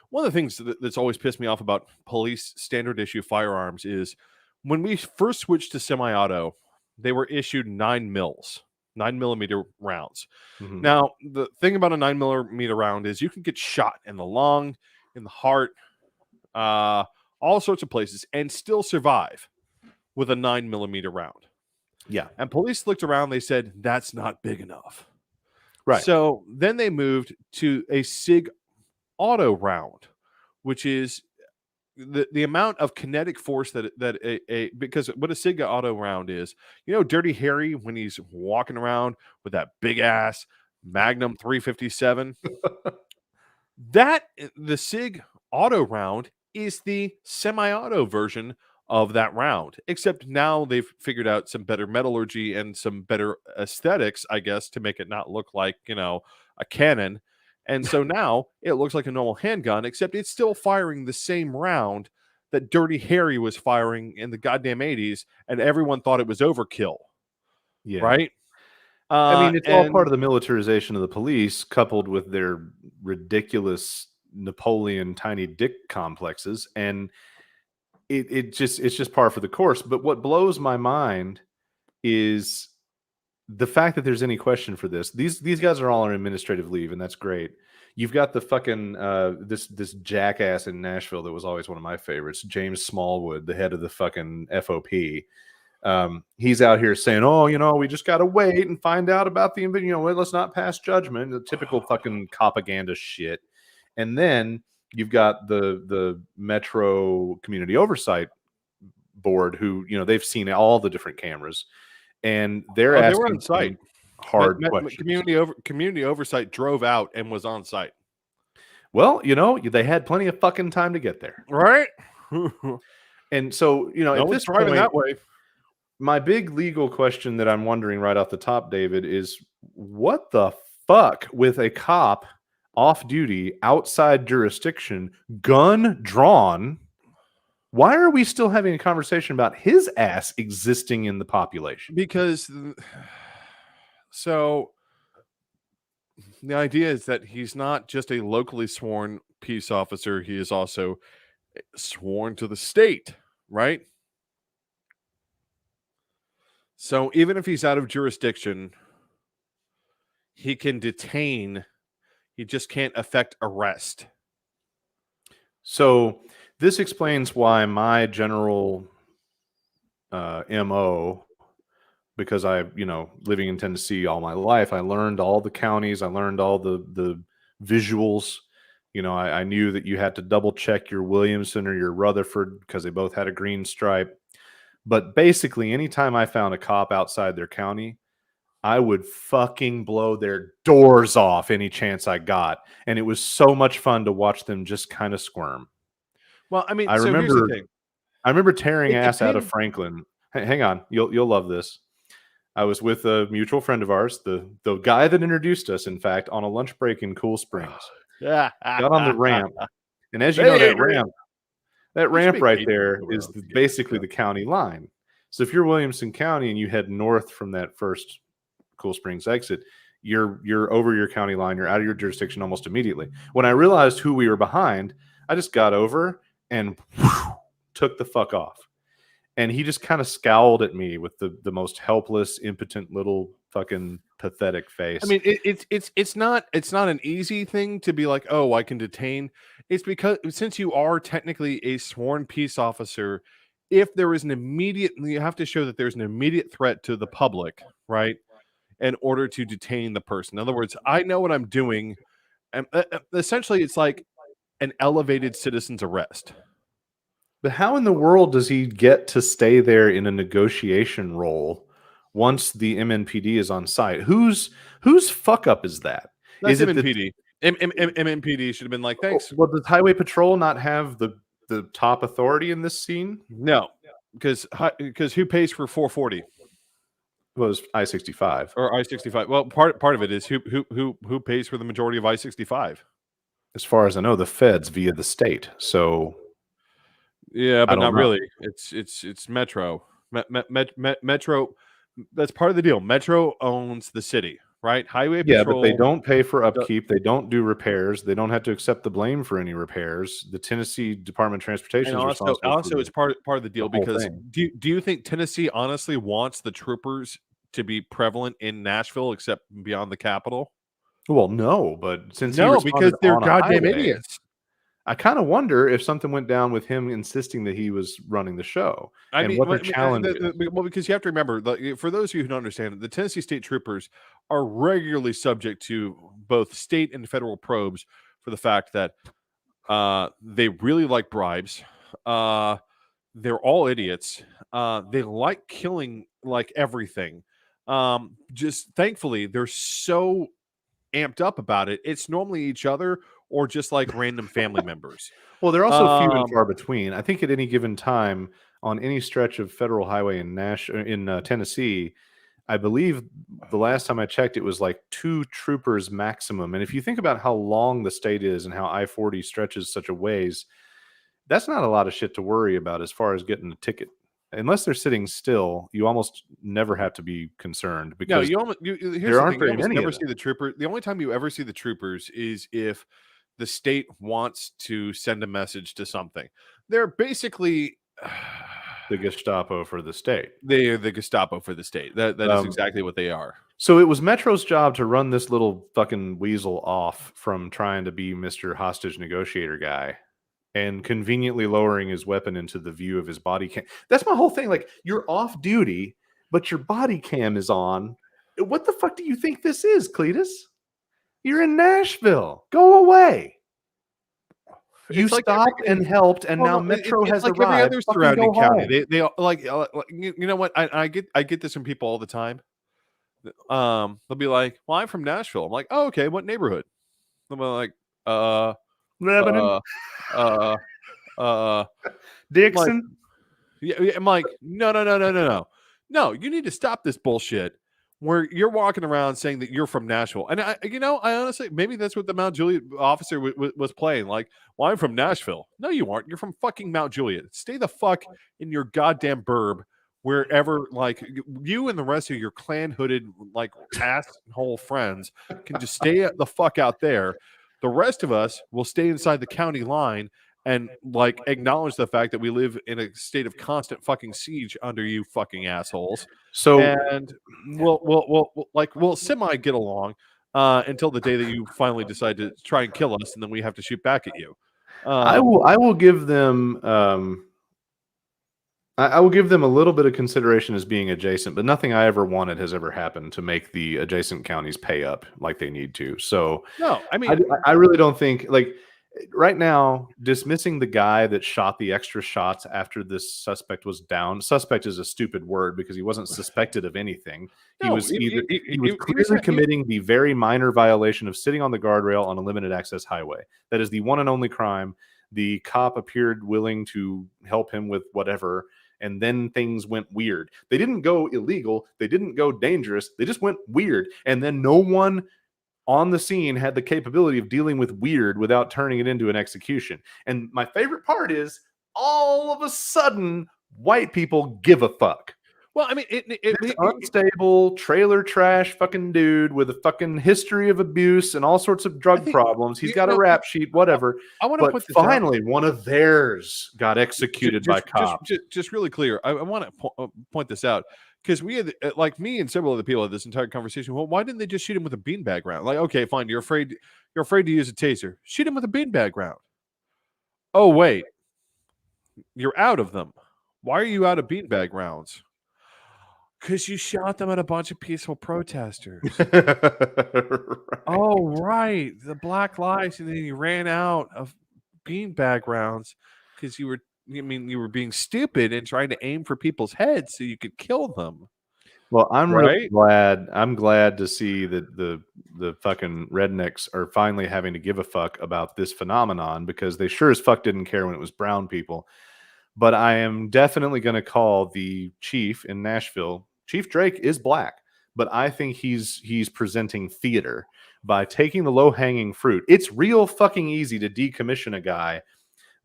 one of the things that's always pissed me off about police standard issue firearms is when we first switched to semi-auto, they were issued 9mm rounds. Mm-hmm. Now, the thing about a 9mm round is you can get shot in the lung, in the heart, all sorts of places, and still survive with a 9mm round. Yeah. And police looked around. They said, that's not big enough. Right. So then they moved to a Sig Auto Round, which is the amount of kinetic force that because what a Sig Auto Round is, Dirty Harry when he's walking around with that big ass Magnum 357. The Sig Auto Round is the semi-auto version of that round, except now they've figured out some better metallurgy and some better aesthetics, I guess, to make it not look like, a cannon. And so now it looks like a normal handgun, except it's still firing the same round that Dirty Harry was firing in the goddamn 80s, and everyone thought it was overkill. Yeah. Right? I mean, it's all part of the militarization of the police, coupled with their ridiculous Napoleon tiny dick complexes, and it's just par for the course. But what blows my mind is the fact that there's any question for this. These guys are all on administrative leave, and that's great. You've got the fucking this jackass in Nashville that was always one of my favorites, James Smallwood, the head of the fucking FOP. He's out here saying, "Oh, we just got to wait and find out about the invasion. Let's not pass judgment." The typical fucking propaganda shit. And then you've got the Metro Community Oversight Board, who they've seen all the different cameras, and they're they asking were on site. Hard questions. Community Oversight drove out and was on site. Well, they had plenty of fucking time to get there, right? And so at this driving point, that way. My big legal question that I'm wondering right off the top, David, is what the fuck with a cop off duty outside jurisdiction, gun drawn? Why are we still having a conversation about his ass existing in the population? Because so the idea is that he's not just a locally sworn peace officer, he is also sworn to the state, right? So even if he's out of jurisdiction, he can detain. He just can't affect arrest. So this explains why my general MO, because living in Tennessee all my life, I learned all the counties, I learned all the visuals. I knew that you had to double check your Williamson or your Rutherford because they both had a green stripe. But basically, anytime I found a cop outside their county, I would fucking blow their doors off any chance I got. And it was so much fun to watch them just kind of squirm. Well, I mean, here's the thing. I remember tearing ass out of Franklin. Hang on. You'll love this. I was with a mutual friend of ours, the guy that introduced us, in fact, on a lunch break in Cool Springs. Yeah. Got on the ramp. And as you know, that ramp right there is basically the county line. So if you're Williamson County and you head north from that first Cool Springs exit, you're over your county line. You're out of your jurisdiction almost immediately. When I realized who we were behind, I just got over and took the fuck off. And he just kind of scowled at me with the most helpless, impotent little fucking pathetic face. I mean, it's not an easy thing to be like, oh, I can detain. It's because since you are technically a sworn peace officer, if there is you have to show that there's an immediate threat to the public, right? In order to detain the person. In other words, I know what I'm doing. And essentially, it's like an elevated citizen's arrest. But how in the world does he get to stay there in a negotiation role once the MNPD is on site? Whose fuck up is that? That's MNPD. MNPD should have been like, thanks. Well, does Highway Patrol not have the top authority in this scene? No, because who pays for 440? Well, it's I-65 or I-65. Well, part of it is who pays for the majority of I-65. As far as I know, the feds via the state. So. Yeah, but not really. It's Metro. Metro. That's part of the deal. Metro owns the city, right? Highway Patrol. Yeah, but they don't pay for upkeep. They don't do repairs. They don't have to accept the blame for any repairs. The Tennessee Department of Transportation is responsible. Also, it's part of the deal because do you think Tennessee honestly wants the troopers to be prevalent in Nashville, except beyond the capital? Well, no, but since because they're goddamn idiots. I kind of wonder if something went down with him insisting that he was running the show what their challenge is. Well, because you have to remember, for those of you who don't understand, the Tennessee State Troopers are regularly subject to both state and federal probes for the fact that they really like bribes. They're all idiots. They like killing like everything. Just thankfully, they're so amped up about it. It's normally each other or just like random family members. Well, they're also few and far between. I think at any given time on any stretch of federal highway in Tennessee, I believe the last time I checked, it was like 2 troopers maximum. And if you think about how long the state is and how I-40 stretches such a ways, that's not a lot of shit to worry about as far as getting a ticket. Unless they're sitting still, you almost never have to be concerned because here's there aren't very many. Never see the trooper. The only time you ever see the troopers is if the state wants to send a message to something. They're basically the Gestapo for the state. They are the Gestapo for the state. That is exactly what they are. So it was Metro's job to run this little fucking weasel off from trying to be Mr. Hostage Negotiator guy and conveniently lowering his weapon into the view of his body cam. That's my whole thing. Like, you're off duty, but your body cam is on. What the fuck do you think this is, Cletus? You're in Nashville. Go away. You stopped and helped, and now Metro has like arrived. Every other surrounding county. They like you know what? I get this from people all the time. They'll be like, "Well, I'm from Nashville." I'm like, "Oh, okay. What neighborhood?" I'm like, Lebanon, Dixon. Yeah, I'm like, no. You need to stop this bullshit where you're walking around saying that you're from Nashville. And I honestly, maybe that's what the Mount Juliet officer was playing. Like, well, I'm from Nashville. No, you aren't. You're from fucking Mount Juliet. Stay the fuck in your goddamn burb, wherever, like, you and the rest of your clan hooded, like, asshole friends can just stay the fuck out there. The rest of us will stay inside the county line and like acknowledge the fact that we live in a state of constant fucking siege under you fucking assholes. So and we'll semi get along until the day that you finally decide to try and kill us, and then we have to shoot back at you. I will give them I will give them a little bit of consideration as being adjacent, but nothing I ever wanted has ever happened to make the adjacent counties pay up like they need to. So no, I mean, I really don't think, like, right now, dismissing the guy that shot the extra shots after this suspect was down. Suspect is a stupid word because he wasn't suspected of anything. He was clearly committing the very minor violation of sitting on the guardrail on a limited access highway. That is the one and only crime. The cop appeared willing to help him with whatever, and then things went weird. They didn't go illegal. They didn't go dangerous. They just went weird. And then no one on the scene had the capability of dealing with weird without turning it into an execution. And my favorite part is all of a sudden, white people give a fuck. Well, I mean, this unstable trailer trash fucking dude with a fucking history of abuse and all sorts of drug problems. He's got a rap sheet, whatever. I want to put this finally out. One of theirs got executed by cops. Just really clear. I want to point this out. Because we had, like me and several other people had this entire conversation. Well, why didn't they just shoot him with a beanbag round? Like, okay, fine, you're afraid to use a taser. Shoot him with a beanbag round. Oh, wait. You're out of them. Why are you out of beanbag rounds? Because you shot them at a bunch of peaceful protesters. Right. Oh, right. The Black Lives, and then you ran out of beanbag rounds because you were being stupid and trying to aim for people's heads so you could kill them. Well, I'm really glad. I'm glad to see that the fucking rednecks are finally having to give a fuck about this phenomenon, because they sure as fuck didn't care when it was brown people. But I am definitely going to call the chief in Nashville. Chief Drake is black, but I think he's presenting theater by taking the low-hanging fruit. It's real fucking easy to decommission a guy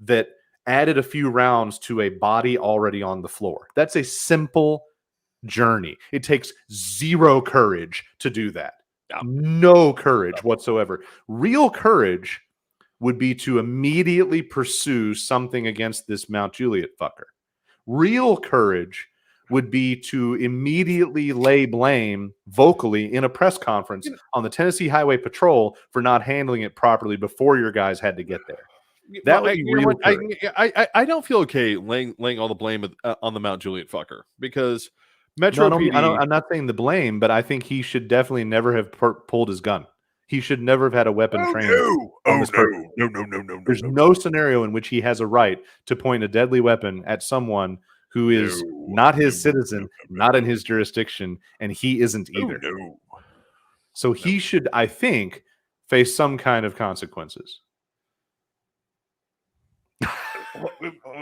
that added a few rounds to a body already on the floor. That's a simple journey. It takes zero courage to do that. No courage whatsoever. Real courage would be to immediately pursue something against this Mount Juliet fucker. Real courage would be to immediately lay blame vocally in a press conference on the Tennessee Highway Patrol for not handling it properly before your guys had to get there. That would be real. I don't feel okay laying all the blame on the Mount Juliet fucker, because Metro No, PD. I'm not saying the blame, but I think he should definitely never have pulled his gun. He should never have had a weapon trained on this person. No. There's no scenario in which he has a right to point a deadly weapon at someone who is not his citizen, not in his jurisdiction, and he isn't either. So he should, I think, face some kind of consequences.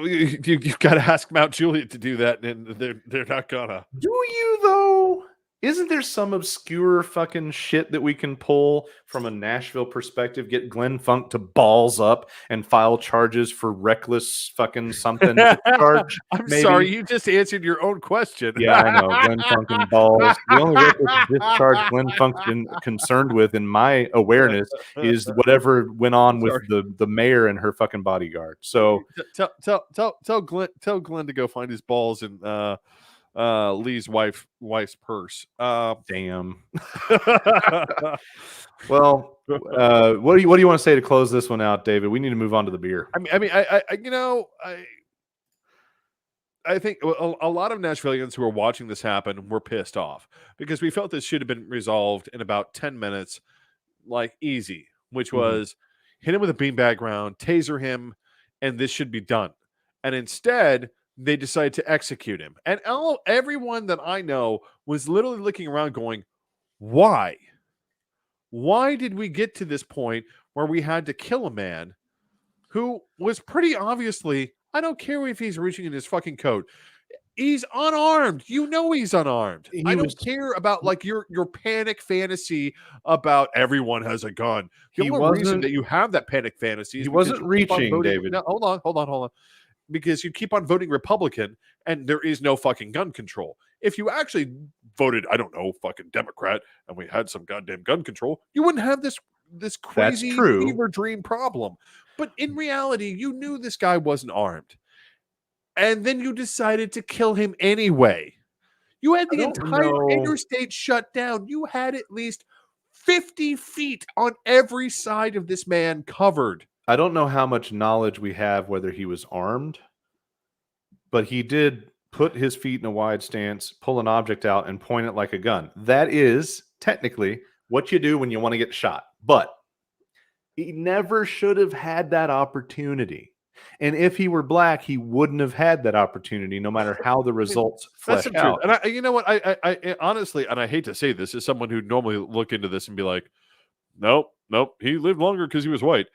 You've got to ask Mount Juliet to do that, and they're not gonna. Do you though? Isn't there some obscure fucking shit that we can pull from a Nashville perspective? Get Glenn Funk to balls up and file charges for reckless fucking something charge. I'm sorry, you just answered your own question. Yeah, I know. Glenn Funk and balls. The only reckless discharge Glenn Funk's been concerned with, in my awareness, is whatever went on with the mayor and her fucking bodyguard. So tell Glenn to go find his balls and Lee's wife's purse. Damn. Well, what do you want to say to close this one out, David? We need to move on to the beer. I think a lot of Nashvillians who are watching this happen were pissed off, because we felt this should have been resolved in about 10 minutes, like easy, which was hit him with a beanbag round, taser him, and this should be done. And instead, they decided to execute him. And everyone that I know was literally looking around going, why? Why did we get to this point where we had to kill a man who was pretty obviously, I don't care if he's reaching in his fucking coat, he's unarmed. You know he's unarmed. I don't care about like your panic fantasy about everyone has a gun. The only reason that you have that panic fantasy is he wasn't reaching, David. No, hold on. Because you keep on voting Republican and there is no fucking gun control. If you actually voted, I don't know, fucking Democrat, and we had some goddamn gun control, you wouldn't have this crazy fever dream problem. But in reality, you knew this guy wasn't armed. And then you decided to kill him anyway. You had the entire interstate shut down. You had at least 50 feet on every side of this man covered. I don't know how much knowledge we have whether he was armed, but he did put his feet in a wide stance, pull an object out, and point it like a gun. That is technically what you do when you want to get shot. But he never should have had that opportunity. And if he were black, he wouldn't have had that opportunity, no matter how the results flesh out. And you know what? I honestly, and I hate to say this, as someone who normally look into this and be like, nope, he lived longer because he was white.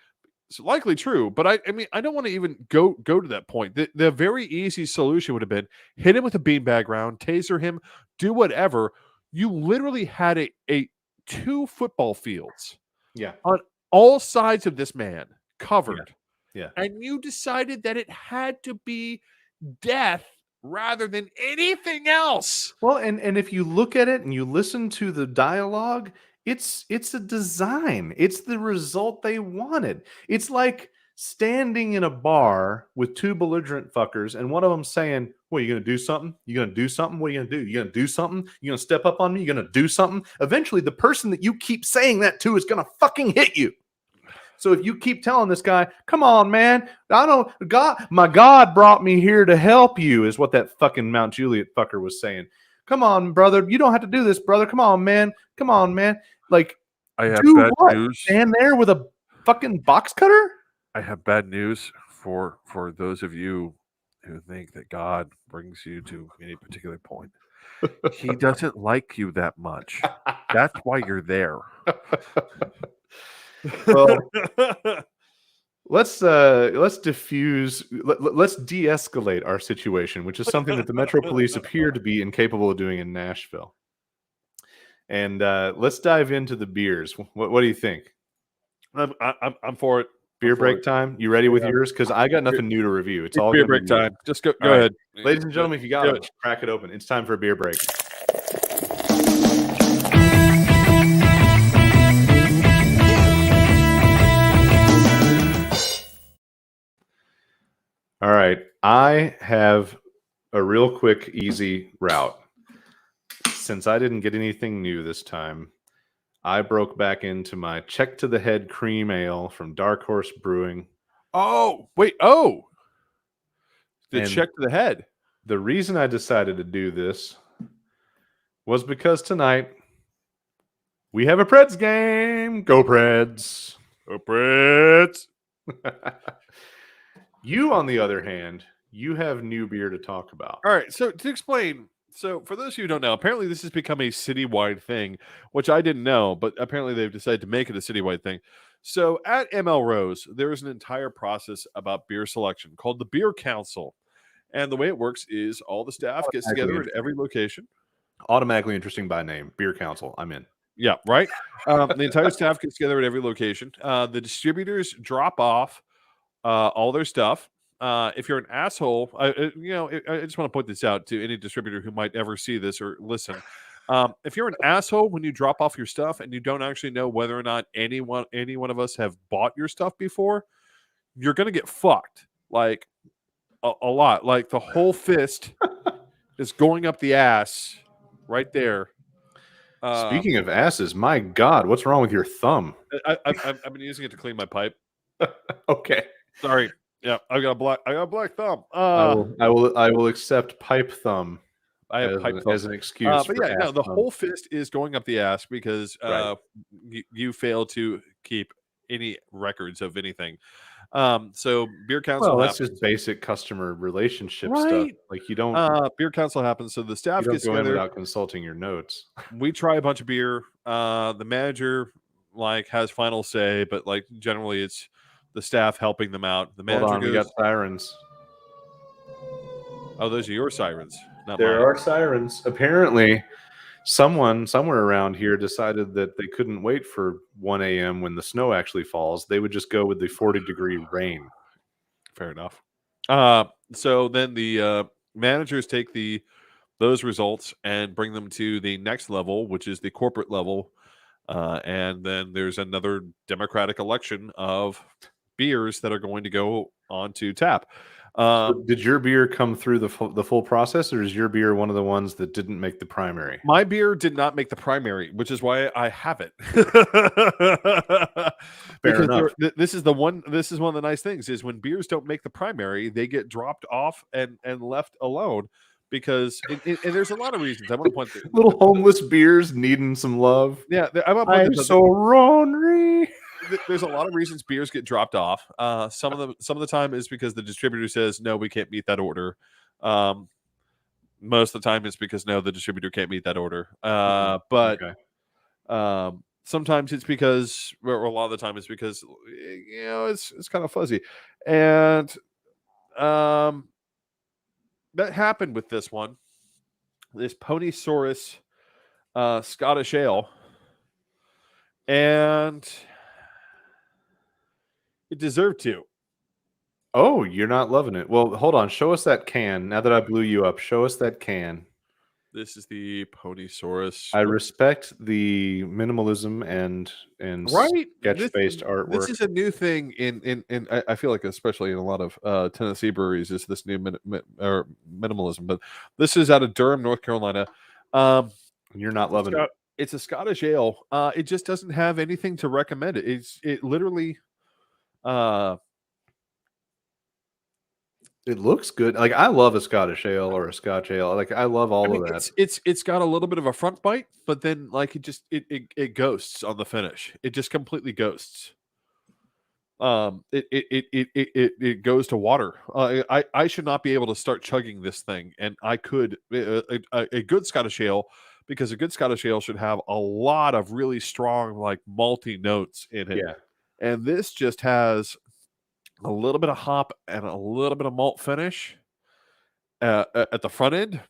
It's likely true, but I mean, I don't want to even go to that point. The very easy solution would have been hit him with a beanbag round, taser him, do whatever. You literally had a 2 football fields, on all sides of this man covered, and you decided that it had to be death rather than anything else. Well, and if you look at it and you listen to the dialogue, it's a design. It's the result they wanted. It's like standing in a bar with 2 belligerent fuckers and one of them saying, "What, you going to do something? You going to do something? What are you going to do? You going to do something? You going to step up on me? You going to do something?" Eventually, the person that you keep saying that to is going to fucking hit you. So if you keep telling this guy, "Come on, man, my God brought me here to help you," is what that fucking Mount Juliet fucker was saying. "Come on, brother. You don't have to do this, brother. Come on, man. Come on, man." Like, I have bad news. Stand there with a fucking box cutter? I have bad news for those of you who think that God brings you to any particular point. He doesn't like you that much. That's why you're there. Well, let's diffuse. Let's de-escalate our situation, which is something that the Metro Police appear to be incapable of doing in Nashville. And let's dive into the beers. What do you think? I'm for it. Beer break time. You ready with yours? Because I got nothing new to review. It's all beer break time. Just go ahead, ladies and gentlemen. If you got it, crack it open. It's time for a beer break. All right, I have a real quick, easy route. Since I didn't get anything new this time, I broke back into my Check to the Head Cream Ale from Dark Horse Brewing. Oh, wait. Oh, the And check to the head. the reason I decided to do this was because tonight we have a Preds game. Go Preds. Oh, Brits. You, on the other hand, you have new beer to talk about. All right. So to explain, so for those of you who don't know, apparently this has become a citywide thing, which I didn't know, but apparently they've decided to make it a citywide thing. So at ML Rose, there is an entire process about beer selection called the Beer Council. And the way it works is all the staff gets together at every location. Automatically interesting by name. Beer Council. I'm in. Yeah, right. The entire staff gets together at every location. The distributors drop off all their stuff. If you're an asshole, I just want to point this out to any distributor who might ever see this or listen. If you're an asshole when you drop off your stuff and you don't actually know whether or not any one of us have bought your stuff before, you're gonna get fucked. Like a lot. Like the whole fist is going up the ass right there. Speaking of asses, my God, what's wrong with your thumb? I've been using it to clean my pipe. Okay. Sorry. Yeah, I got a black thumb. I will accept pipe thumb I have pipe thumb as an excuse. but for yeah, no, ass the thumb. whole fist is going up the ass because Right. you fail to keep any records of anything. So beer council Well, that's happens. just basic customer relationship stuff. Right. Like you don't Beer council happens. So the you staff don't gets go in together. without consulting your notes. We try a bunch of beer. The manager has final say, but like generally it's the staff helping them out. The Hold manager on, we goes, got sirens. "Oh, those are your sirens, not There mine." are sirens. Apparently, someone somewhere around here decided that they couldn't wait for 1 a.m. when the snow actually falls. They would just go with the 40-degree rain. Fair enough. So then the managers take those results and bring them to the next level, which is the corporate level, and then there's another democratic election of beers that are going to go onto tap. So did your beer come through the full process, or is your beer one of the ones that didn't make the primary? My beer did not make the primary, which is why I have it. Because enough. this is one of the nice things is when beers don't make the primary, they get dropped off and left alone. Because and there's a lot of reasons. I want to point Little homeless beers needing some love. yeah, I want to point I'm this out. so ornery. There's a lot of reasons beers get dropped off. Some of the time is because the distributor says no, we can't meet that order. Most of the time it's because no, the distributor can't meet that order. But Okay. sometimes it's because, or a lot of the time it's because it's kind of fuzzy, and that happened with this one, this Podiusaurus Scottish Ale, and it deserved to. Oh, you're not loving it. Well, hold on. Show us that can. Now that I blew you up, show us that can. This is the Podiusaurus. I respect the minimalism and Right, sketch-based artwork. This is a new thing in I feel like especially in a lot of Tennessee breweries is this new minimalism. But this is out of Durham, North Carolina. You're not loving it. It's a Scottish ale. It just doesn't have anything to recommend it. It literally. It looks good. Like I love a Scottish ale or a Scotch ale. Like I love all of that. It's got a little bit of a front bite, but then like it ghosts on the finish. It just completely ghosts. It goes to water. I should not be able to start chugging this thing, and I could a good Scottish ale, because a good Scottish ale should have a lot of really strong like malty notes in it. Yeah. And this just has a little bit of hop and a little bit of malt finish at the front end.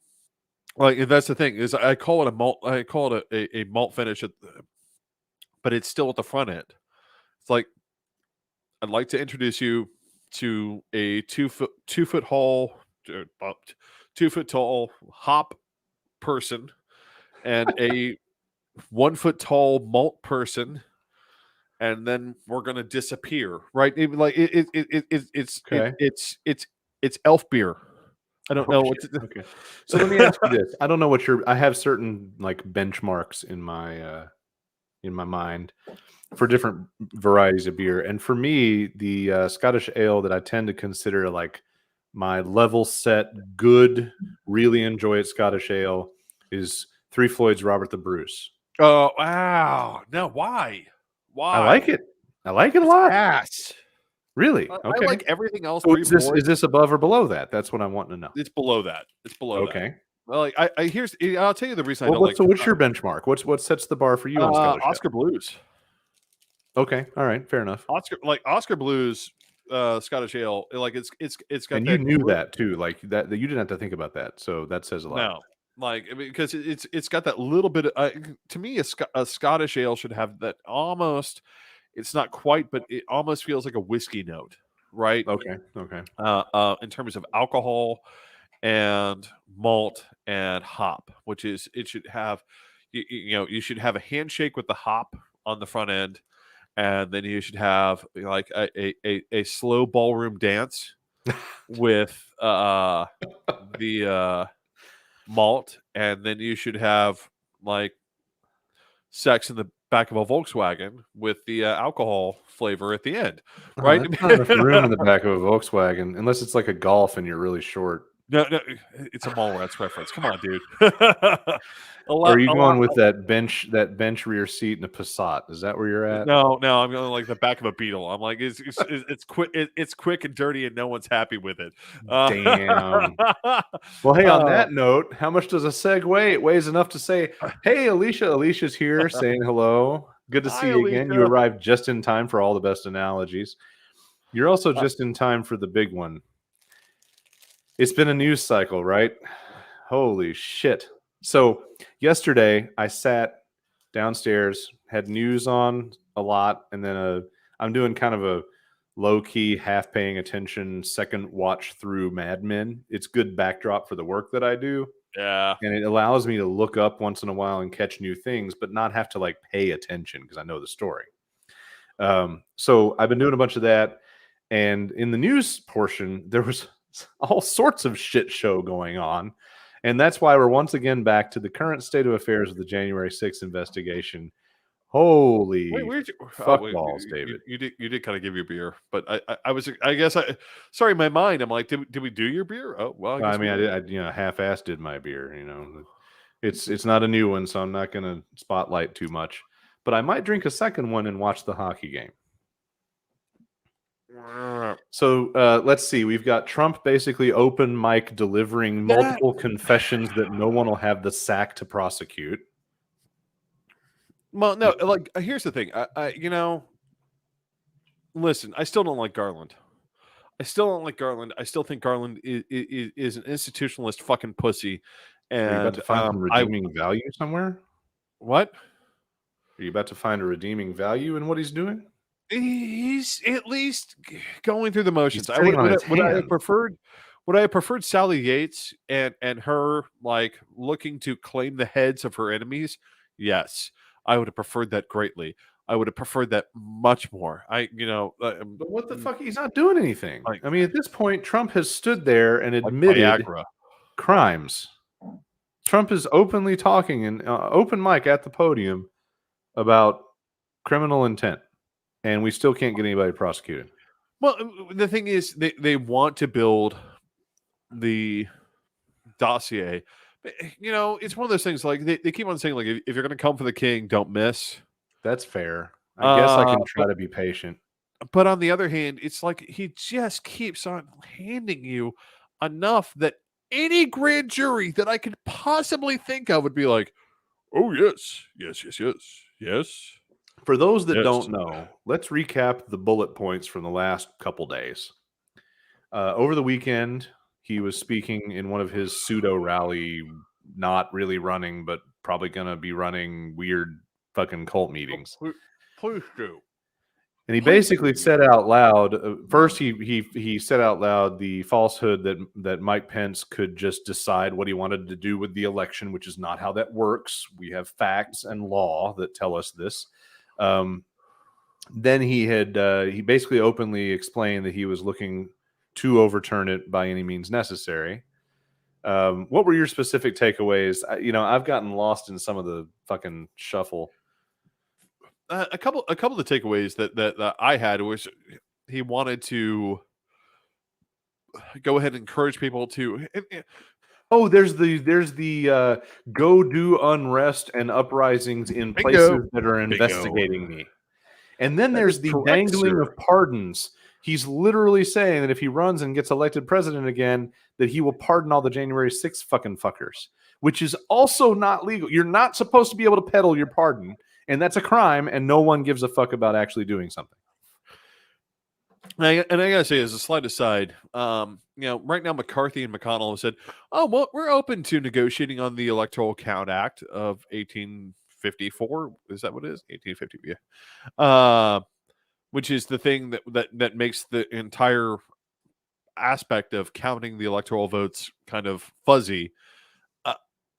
Like, and that's the thing is I call it a malt. I call it a malt finish, but it's still at the front end. It's like I'd like to introduce you to a 2 foot tall hop person and a 1 foot tall malt person. And then we're gonna disappear, right? It's Okay. It's elf beer. I don't know what. Okay. So let me ask you this. I don't know what I have certain like benchmarks in my in my mind for different varieties of beer. And for me, the Scottish ale that I tend to consider like my level set, good, really enjoy it Scottish ale is Three Floyd's Robert the Bruce. Oh wow! No, why? I like it. I like it a lot. Ass. Really? I Okay. like everything else. So is this above or below that? That's what I want to know. It's below that. It's below that. Okay. Well, like I'll tell you the reason I don't What's like. your benchmark? What sets the bar for you on Scottish ale? Oscar Blues. Okay. All right. Fair enough. Oscar Blues, Scottish ale. Like it's got. And that you knew that too, like that you didn't have to think about that. So that says a lot. No, like because it's got that little bit of. To me, a Scottish ale should have that almost. It's not quite, but it almost feels like a whiskey note, right? Okay. Okay. In terms of alcohol and malt and hop, which is it should have. You should have a handshake with the hop on the front end. And then you should have like a slow ballroom dance with the malt, and then you should have like sex in the back of a Volkswagen with the alcohol flavor at the end, right? That's not enough room in the back of a Volkswagen, unless it's like a Golf and you're really short. No, it's a Mallrats reference. Come on, dude. Or are you going with that bench rear seat in a Passat? Is that where you're at? No, I'm going like the back of a Beetle. I'm like, it's quick, it's quick and dirty, and no one's happy with it. Damn. Well, hey, on that note, how much does a seg weigh? It weighs enough to say, "Hey, Alicia." Alicia's here, saying hello. Good to see you again. You arrived just in time for all the best analogies. You're also just in time for the big one. It's been a news cycle, right? Holy shit. So yesterday I sat downstairs, had news on a lot, and then I'm doing kind of a low-key, half paying attention second watch through Mad Men. It's good backdrop for the work that I do. Yeah. And it allows me to look up once in a while and catch new things, but not have to like pay attention because I know the story. So I've been doing a bunch of that. And in the news portion, there was all sorts of shit show going on. And that's why we're once again back to the current state of affairs of the January 6th investigation. Holy balls, David. You did kind of give your beer, but sorry, my mind. I'm like, did we do your beer? Oh, well, I half-assed did my beer, It's not a new one, so I'm not going to spotlight too much. But I might drink a second one and watch the hockey game. So let's see. We've got Trump basically open mic delivering multiple confessions that no one will have the sack to prosecute. Well, no, like here's the thing. Listen, I still don't like Garland. I still think Garland is an institutionalist fucking pussy. And are you about to find some redeeming value somewhere? What? Are you about to find a redeeming value in what he's doing? He's at least going through the motions. Would I have preferred Sally Yates and her like looking to claim the heads of her enemies? Yes, I would have preferred that greatly. I would have preferred that much more. But what the fuck? He's not doing anything. I mean, at this point, Trump has stood there and admitted crimes. Trump is openly talking in open mic at the podium about criminal intent. And we still can't get anybody prosecuted. Well, the thing is, they want to build the dossier. It's one of those things like they keep on saying, like, if you're going to come for the king, don't miss. That's fair. I guess I can try to be patient. But on the other hand, it's like he just keeps on handing you enough that any grand jury that I could possibly think of would be like, oh, yes. For those that don't know, let's recap the bullet points from the last couple days. Over the weekend, he was speaking in one of his pseudo rally, not really running, but probably going to be running weird fucking cult meetings. Please do. And he basically said out loud, first he said out loud the falsehood that Mike Pence could just decide what he wanted to do with the election, which is not how that works. We have facts and law that tell us this. Then he basically openly explained that he was looking to overturn it by any means necessary. What were your specific takeaways? I've gotten lost in some of the fucking shuffle. a couple of the takeaways that I had was he wanted to go ahead and encourage people to. Oh, there's the go do unrest and uprisings in Bingo. places that are Bingo. investigating me. And then That there's is the correct, dangling sir. of pardons. He's literally saying that if he runs and gets elected president again, that he will pardon all the January 6th fucking fuckers, which is also not legal. You're not supposed to be able to peddle your pardon, and that's a crime, and no one gives a fuck about actually doing something. And I gotta say, as a slight aside, right now McCarthy and McConnell have said, "Oh, well, we're open to negotiating on the Electoral Count Act of 1854." Is that what it is? 1850, yeah. Which is the thing that makes the entire aspect of counting the electoral votes kind of fuzzy.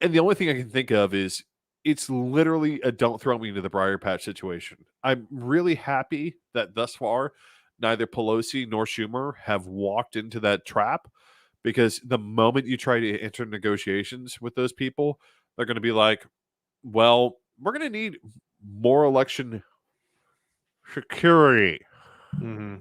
And the only thing I can think of is it's literally a "don't throw me into the briar patch" situation. I'm really happy that thus far neither Pelosi nor Schumer have walked into that trap, because the moment you try to enter negotiations with those people, they're going to be like, well, we're going to need more election security. Mm-hmm.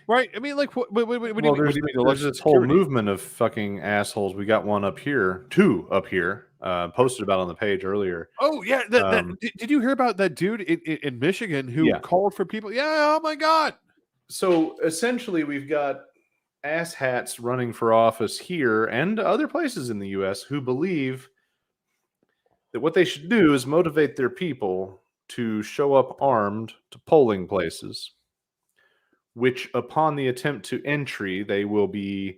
Right? I mean, like, what do you mean? There's What do you mean there's election this whole security? movement of fucking assholes. We got one up here, two up here, posted about on the page earlier. Oh yeah, did you hear about that dude in Michigan who Yeah. called for people? Yeah, oh my god. So essentially, we've got asshats running for office here and other places in the U.S. who believe that what they should do is motivate their people to show up armed to polling places, which, upon the attempt to entry, they will be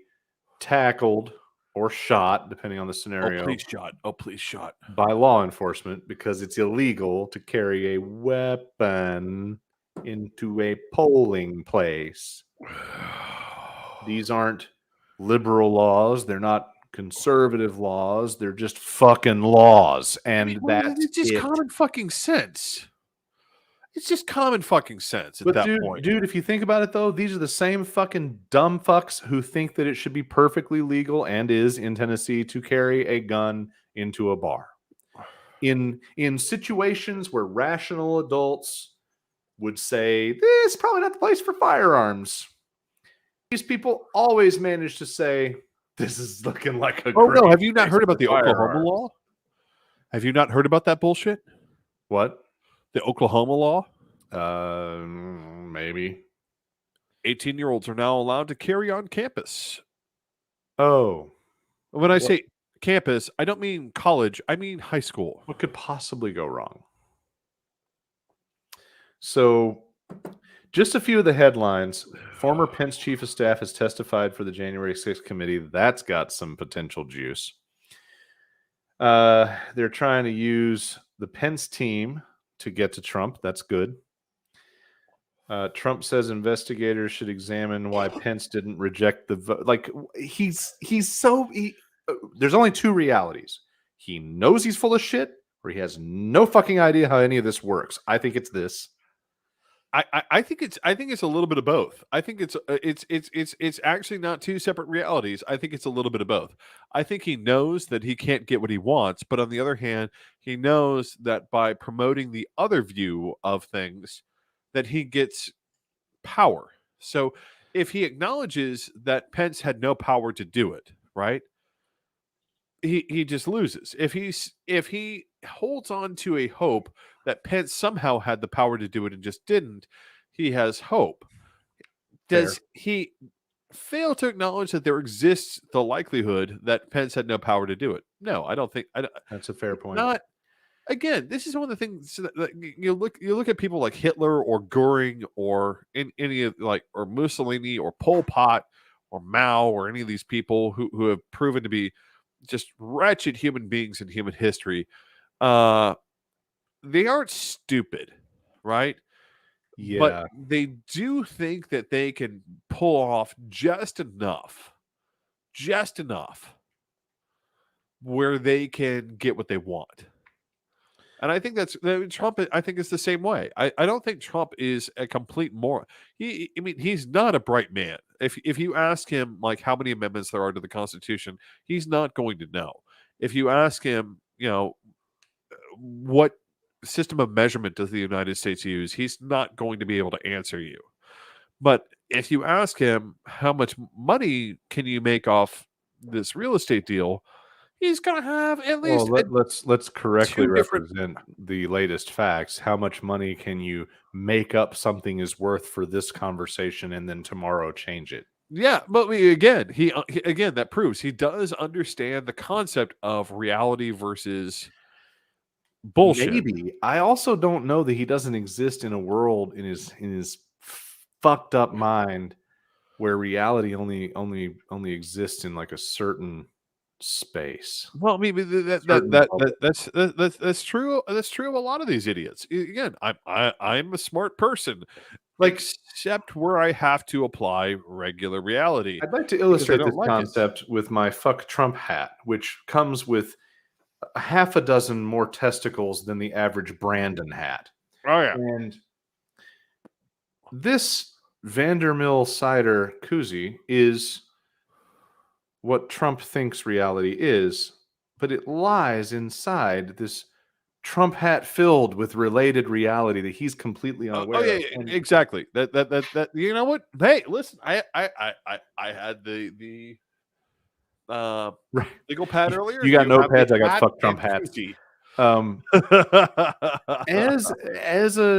tackled or shot, depending on the scenario, Please shot. by law enforcement, because it's illegal to carry a weapon into a polling place. These aren't liberal laws. They're not conservative laws. They're just fucking laws. And that's it's just it. common fucking sense. It's just common fucking sense at But that point. dude, if you think about it, though, these are the same fucking dumb fucks who think that it should be perfectly legal, and is in Tennessee, to carry a gun into a bar. In situations where rational adults would say, this is probably not the place for firearms, these people always manage to say, this is looking like a Oh no, great have you not place heard about for the Oklahoma firearms. law? Have you not heard about that bullshit? What? The Oklahoma law? Maybe. 18-year-olds are now allowed to carry on campus. Oh. When I say campus, I don't mean college, I mean high school. What could possibly go wrong? So, just a few of the headlines. Former Pence chief of staff has testified for the January 6th committee. That's got some potential juice. They're trying to use the Pence team to get to Trump. That's good. Trump says investigators should examine why Pence didn't reject the vote. Like, there's only two realities. He knows he's full of shit, or he has no fucking idea how any of this works. I think it's this. I think it's a little bit of both. I think it's actually not two separate realities. I think it's a little bit of both. I think he knows that he can't get what he wants, but on the other hand, he knows that by promoting the other view of things, that he gets power. So if he acknowledges that Pence had no power to do it, right? He just loses. If he holds on to a hope that Pence somehow had the power to do it and just didn't, he has hope. Does he fail to acknowledge that there exists the likelihood that Pence had no power to do it? No, I don't think. That's a fair point. Not again. This is one of the things that you look at people like Hitler or Goering or in any of or Mussolini or Pol Pot or Mao or any of these people who have proven to be just wretched human beings in human history. They aren't stupid, right? Yeah. But they do think that they can pull off just enough where they can get what they want. And I think Trump, I think, is the same way. I don't think Trump is a complete moron. He's not a bright man. If you ask him like how many amendments there are to the Constitution, he's not going to know. If you ask him, what system of measurement does the United States use, he's not going to be able to answer you. But if you ask him how much money can you make off this real estate deal, he's going to have at Well, least let's correctly two different. represent the latest facts. How much money can you make up something is worth for this conversation, and then tomorrow change it? Yeah, but again, again that proves he does understand the concept of reality versus bullshit. Maybe. I also don't know that he doesn't exist in a world in his fucked up mind where reality only exists in like a certain space. Well, I mean Certain bubble. that's true. That's true of a lot of these idiots. Again, I'm a smart person, Like, except where I have to apply regular reality I'd like to because I illustrate don't this like it. concept with my fuck Trump hat, which comes with a half a dozen more testicles than the average Brandon hat. Oh yeah, And this Vandermill cider koozie is what Trump thinks reality is, but it lies inside this Trump hat filled with related reality that he's completely unaware yeah, of. yeah, And exactly. That. You know what? Hey, listen, I had the right, legal pad earlier. you got You have the notepads, I got hat fuck Trump and hats. koozie. As a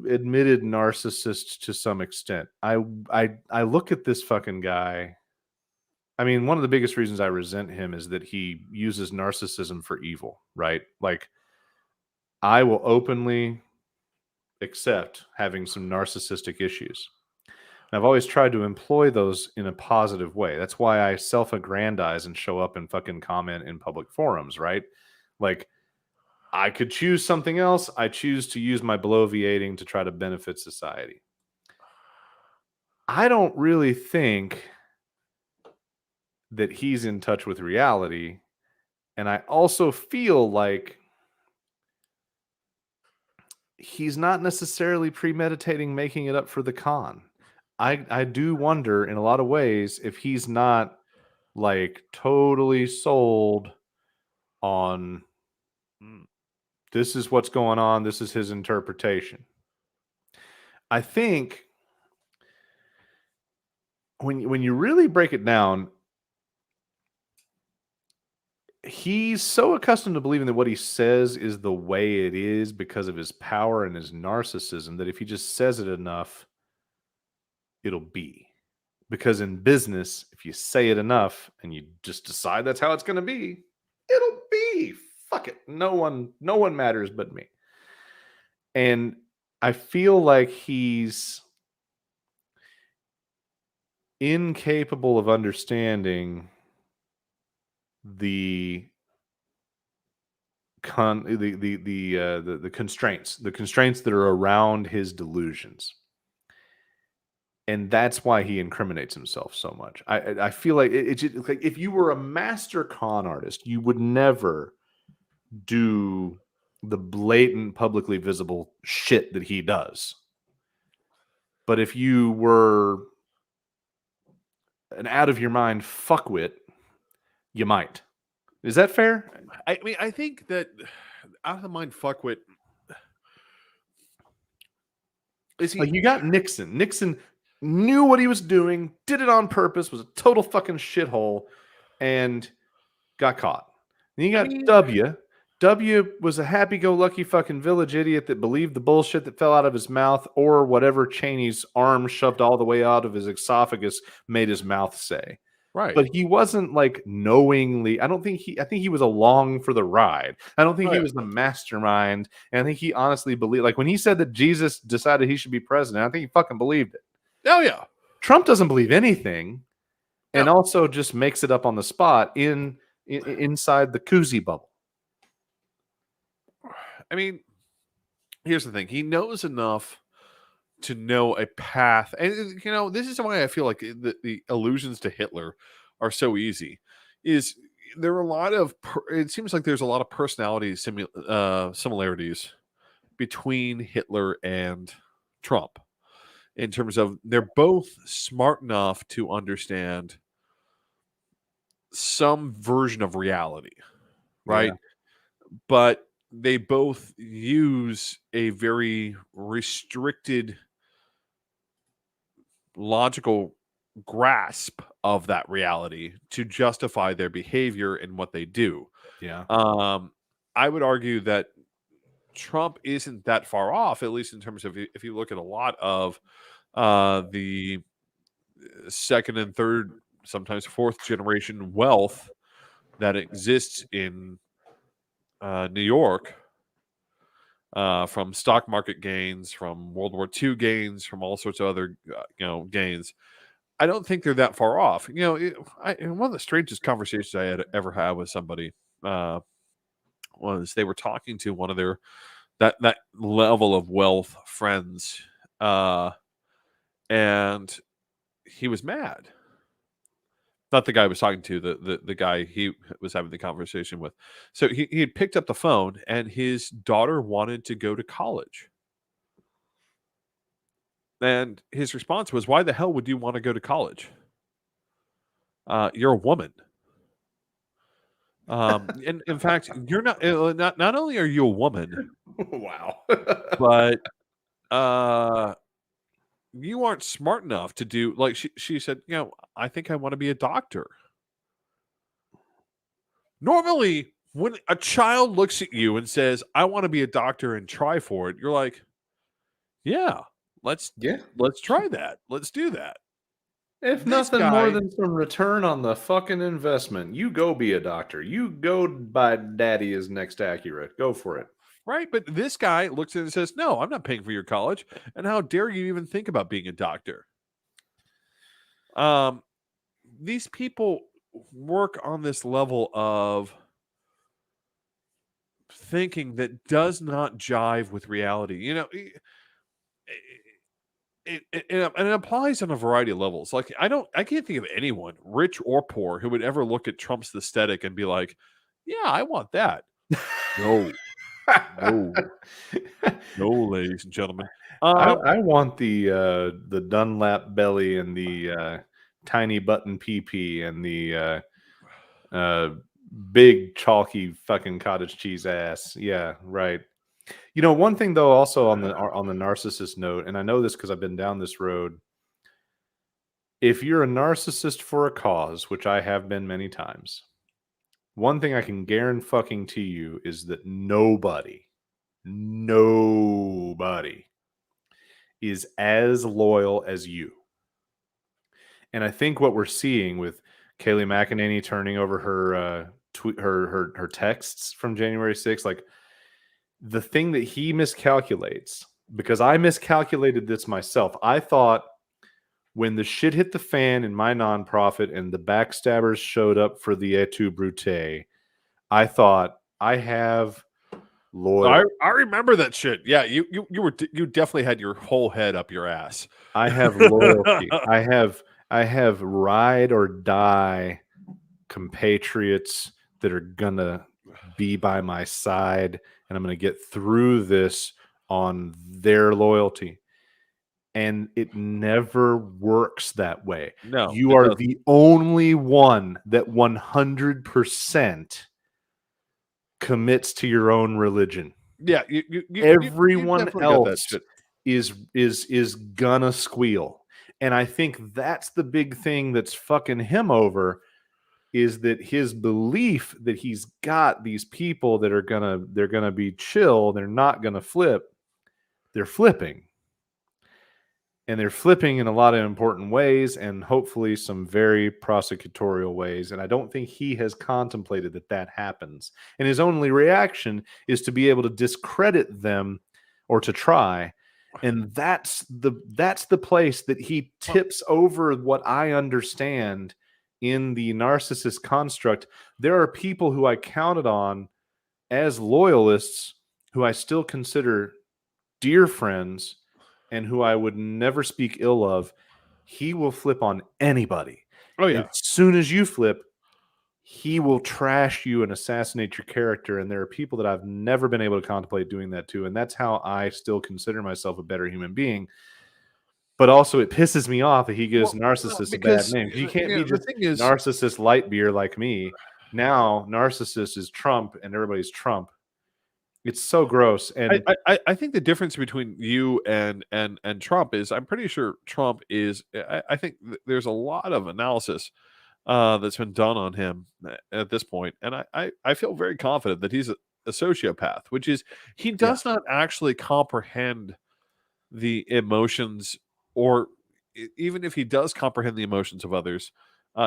admitted narcissist to some extent, I look at this fucking guy. I mean, one of the biggest reasons I resent him is that he uses narcissism for evil, right? Like, I will openly accept having some narcissistic issues. And I've always tried to employ those in a positive way. That's why I self-aggrandize and show up and fucking comment in public forums, right? Like, I could choose something else. I choose to use my bloviating to try to benefit society. I don't really think that he's in touch with reality. And I also feel like he's not necessarily premeditating making it up for the con. I do wonder in a lot of ways if he's not like totally sold on this is what's going on, this is his interpretation. I think when you really break it down, he's so accustomed to believing that what he says is the way it is because of his power and his narcissism that if he just says it enough, it'll be. Because in business, if you say it enough and you just decide that's how it's going to be, it'll be. Fuck it. No one matters but me. And I feel like he's incapable of understanding the constraints that are around his delusions, and that's why he incriminates himself so much. I feel like it's like if you were a master con artist, you would never do the blatant, publicly visible shit that he does. But if you were an out of your mind fuckwit, you might. Is that fair? I mean, I think that out of the mind fuckwit is he? Like, you got Nixon. Nixon knew what he was doing, did it on purpose, was a total fucking shithole, and got caught. Then you got W. W was a happy-go-lucky fucking village idiot that believed the bullshit that fell out of his mouth, or whatever Cheney's arm shoved all the way out of his esophagus made his mouth say. Right. But he wasn't like knowingly. I think he was along for the ride. I don't think he was the mastermind. And I think he honestly believed, like when he said that Jesus decided he should be president, I think he fucking believed it. Oh yeah. Trump doesn't believe anything and also just makes it up on the spot inside the koozie bubble. I mean, here's the thing. He knows enough to know a path. And, you know, this is why I feel like the allusions to Hitler are so easy. Is there are a lot of, it seems like there's a lot of personality similarities between Hitler and Trump in terms of they're both smart enough to understand some version of reality, right? Yeah. But they both use a very restricted logical grasp of that reality to justify their behavior and what they do. Yeah. I would argue that Trump isn't that far off, at least in terms of if you look at a lot of the second and third, sometimes fourth generation wealth that exists in New York, from stock market gains, from World War II gains, from all sorts of other gains. I don't think they're that far off. One of the strangest conversations I had ever had with somebody was they were talking to one of their that level of wealth friends, and he was mad. Not the guy I was talking to, the guy he was having the conversation with. So he had picked up the phone, and his daughter wanted to go to college. And his response was, "Why the hell would you want to go to college? You're a woman. And in fact, you're not only are you a woman, Wow. but you aren't smart enough to do," like she said, "I think I want to be a doctor." Normally, when a child looks at you and says, "I want to be a doctor," and try for it, you're like, "Yeah, let's try that. Let's do that." If This nothing more guy- than some return on the fucking investment, you go be a doctor. You go buy daddy is next accurate. Go for it. Right, but this guy looks at it and says, "No, I'm not paying for your college. And how dare you even think about being a doctor?" These people work on this level of thinking that does not jive with reality. And it applies on a variety of levels. Like I can't think of anyone, rich or poor, who would ever look at Trump's aesthetic and be like, "Yeah, I want that." No, no, no, ladies and gentlemen. I want the Dunlap belly and the tiny button PP and the big chalky fucking cottage cheese ass. Yeah, right. One thing though, also on the narcissist note, and I know this because I've been down this road. If you're a narcissist for a cause, which I have been many times, one thing I can guarantee to you is that nobody is as loyal as you. And I think what we're seeing with Kayleigh McEnany turning over her her texts from January 6th, like the thing that he miscalculates, because I miscalculated this myself. I thought when the shit hit the fan in my nonprofit and the backstabbers showed up for the Et tu, Brute, I thought I have loyalty. I remember that shit. Yeah, you definitely had your whole head up your ass. I have loyalty. I have ride or die compatriots that are gonna be by my side, and I'm gonna get through this on their loyalty. And it never works that way. No, you are the only one that 100% commits to your own religion. Yeah, everyone definitely got that else shit. is gonna squeal. And I think that's the big thing that's fucking him over, is that his belief that he's got these people that are they're gonna be chill, they're not gonna flip. They're flipping. And they're flipping in a lot of important ways, and hopefully some very prosecutorial ways. And I don't think he has contemplated that happens. And his only reaction is to be able to discredit them, or to try. And that's the place that he tips over what I understand in the narcissist construct. There are people who I counted on as loyalists who I still consider dear friends, and who I would never speak ill of. He will flip on anybody. Oh yeah. As soon as you flip, he will trash you and assassinate your character. And there are people that I've never been able to contemplate doing that to. And that's how I still consider myself a better human being. But also it pisses me off that he gives narcissist a bad name. You can't be just narcissist light beer like me. Now narcissist is Trump and everybody's Trump. It's so gross. And I think the difference between you and Trump is I'm pretty sure Trump is. I think there's a lot of analysis that's been done on him at this point, and I feel very confident that he's a sociopath, which is he does not actually comprehend the emotions, or even if he does comprehend the emotions of others,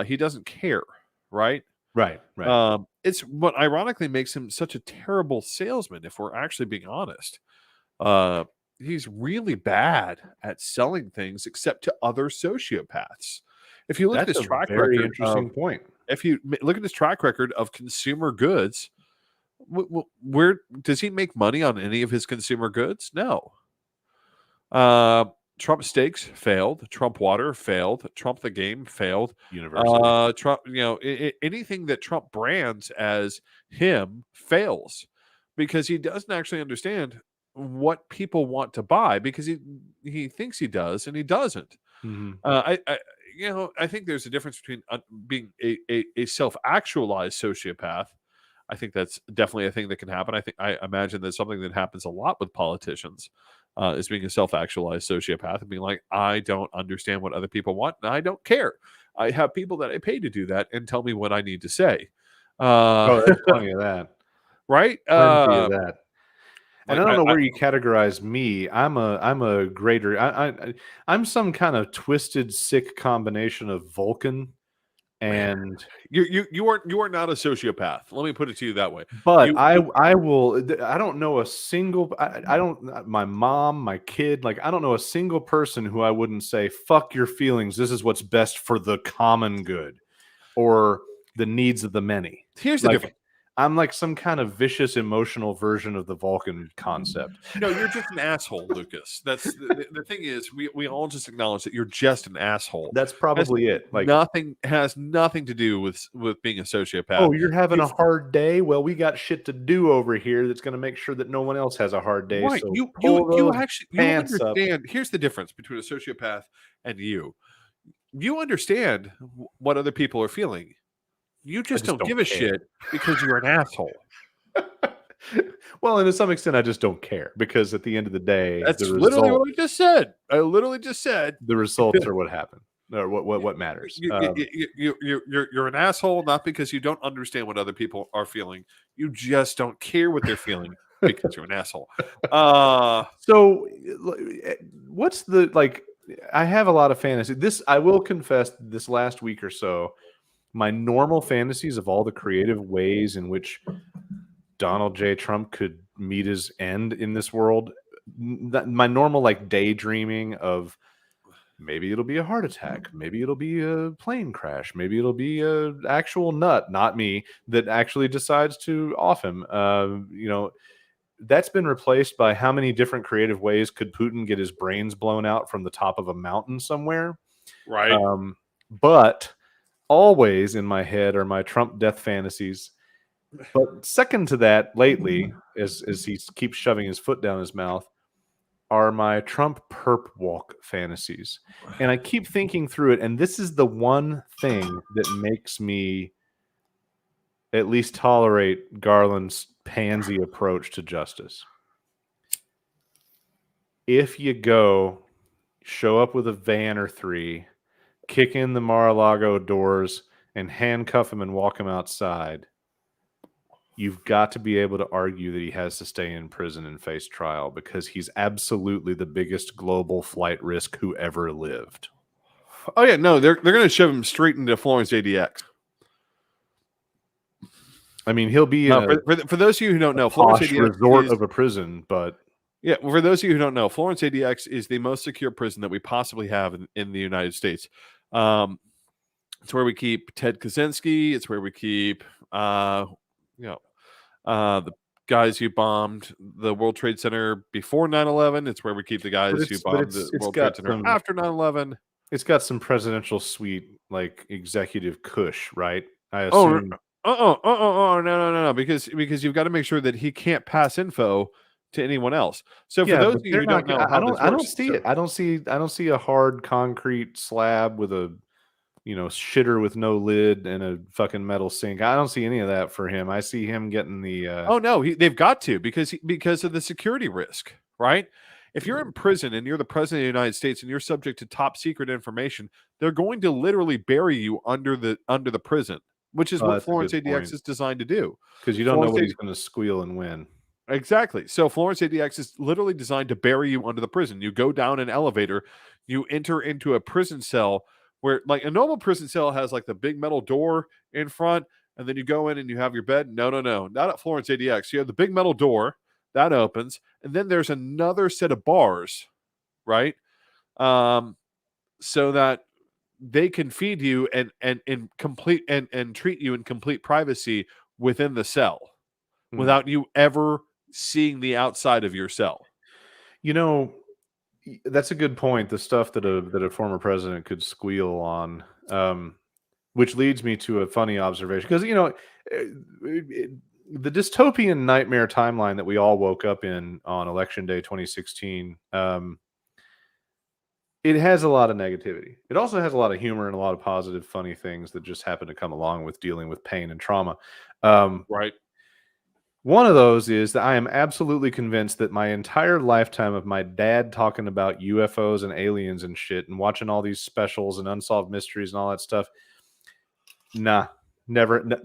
he doesn't care, right? right. It's what ironically makes him such a terrible salesman, if we're actually being honest. Uh, he's really bad at selling things, except to other sociopaths. If you look at That's his a track very record, interesting point. if you look at his track record of consumer goods, where does he make money on any of his consumer goods? No. Trump Steaks failed. Trump Water failed. Trump the Game failed. University. Trump, anything that Trump brands as him fails because he doesn't actually understand what people want to buy because he thinks he does and he doesn't. Mhm. I think there's a difference between being a self-actualized sociopath. I think that's definitely a thing that can happen. I imagine that's something that happens a lot with politicians, is being a self-actualized sociopath and being like, I don't understand what other people want, and I don't care. I have people that I pay to do that and tell me what I need to say. Oh, there's plenty of that. Right? Plenty of that. And Like I don't know where you categorize me. I'm a greater. I'm some kind of twisted, sick combination of Vulcan and. you are not a sociopath. Let me put it to you that way. But I will. I don't know a single. I don't. My mom, my kid. Like I don't know a single person who I wouldn't say, "Fuck your feelings. This is what's best for the common good," or the needs of the many. Here's the difference. I'm like some kind of vicious emotional version of the Vulcan concept. No, you're just an asshole, Lucas. That's the thing is we all just acknowledge that you're just an asshole. That's probably it. Like has nothing to do with being a sociopath. Oh, you're having a hard day? Well, we got shit to do over here that's going to make sure that no one else has a hard day. Right. So You pants understand. up. Here's the difference between a sociopath and you. You understand what other people are feeling. You just don't give a shit because you're an asshole. Well, and to some extent, I just don't care because at the end of the day, that's literally what I just said. I literally just said the results are what happen, or what matters. You're an asshole not because you don't understand what other people are feeling. You just don't care what they're feeling because you're an asshole. So, what's the like? I have a lot of fantasy. I will confess, this last week or so, my normal fantasies of all the creative ways in which Donald J. Trump could meet his end in this world, my normal like daydreaming of maybe it'll be a heart attack, maybe it'll be a plane crash, maybe it'll be a actual nut, not me, that actually decides to off him. That's been replaced by how many different creative ways could Putin get his brains blown out from the top of a mountain somewhere? Right. But always in my head are my Trump death fantasies. But second to that, lately, as he keeps shoving his foot down his mouth, are my Trump perp walk fantasies. And I keep thinking through it, and this is the one thing that makes me at least tolerate Garland's pansy approach to justice. If you show up with a van or three, kick in the Mar-a-Lago doors, and handcuff him and walk him outside, you've got to be able to argue that he has to stay in prison and face trial because he's absolutely the biggest global flight risk who ever lived. Oh yeah, no, they're going to shove him straight into Florence ADX. I mean, he'll be for those of you who don't know, Florence ADX resort of a prison, but yeah, for those of you who don't know, Florence ADX is the most secure prison that we possibly have in the United States. It's where we keep Ted Kaczynski. It's where we keep the guys who bombed the World Trade Center before 9/11. It's where we keep the guys who bombed the World Trade Center after 9/11. It's got some presidential suite, like executive cush, right? I assume. No, because you've got to make sure that he can't pass info to anyone else. So for those of you who don't know, I don't see it. I don't see a hard concrete slab with a shitter with no lid and a fucking metal sink. I don't see any of that for him. I see him getting the. Oh no, they've got to because of the security risk, right? If you're in prison and you're the president of the United States and you're subject to top secret information, they're going to literally bury you under the prison, which is what Florence ADX is designed to do. Because you don't know what he's going to squeal and win. Exactly. So Florence ADX is literally designed to bury you under the prison. You go down an elevator, you enter into a prison cell where, like, a normal prison cell has like the big metal door in front, and then you go in and you have your bed. No, not at Florence ADX. You have the big metal door that opens, and then there's another set of bars, right? So that they can feed you and complete and treat you in complete privacy within the cell without you ever seeing the outside of your cell. That's a good point. The stuff that a former president could squeal on, which leads me to a funny observation. Because the dystopian nightmare timeline that we all woke up in on Election Day 2016, it has a lot of negativity. It also has a lot of humor and a lot of positive, funny things that just happen to come along with dealing with pain and trauma. Right. One of those is that I am absolutely convinced that my entire lifetime of my dad talking about UFOs and aliens and shit and watching all these specials and unsolved mysteries and all that stuff, never.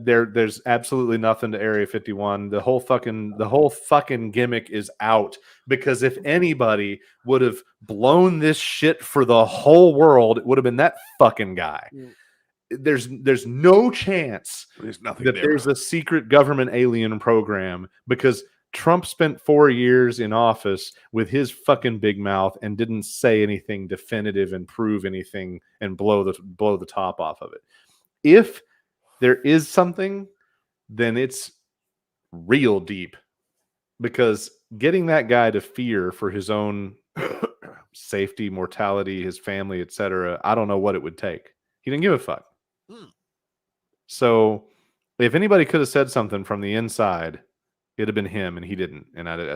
There's absolutely nothing to Area 51. The whole fucking gimmick is out, because if anybody would have blown this shit for the whole world, it would have been that fucking guy. There's no chance there's a secret government alien program, because Trump spent 4 years in office with his fucking big mouth and didn't say anything definitive and prove anything and blow the top off of it. If there is something, then it's real deep, because getting that guy to fear for his own safety, mortality, his family, etc., I don't know what it would take. He didn't give a fuck. So if anybody could have said something from the inside, it'd have been him, and he didn't. And I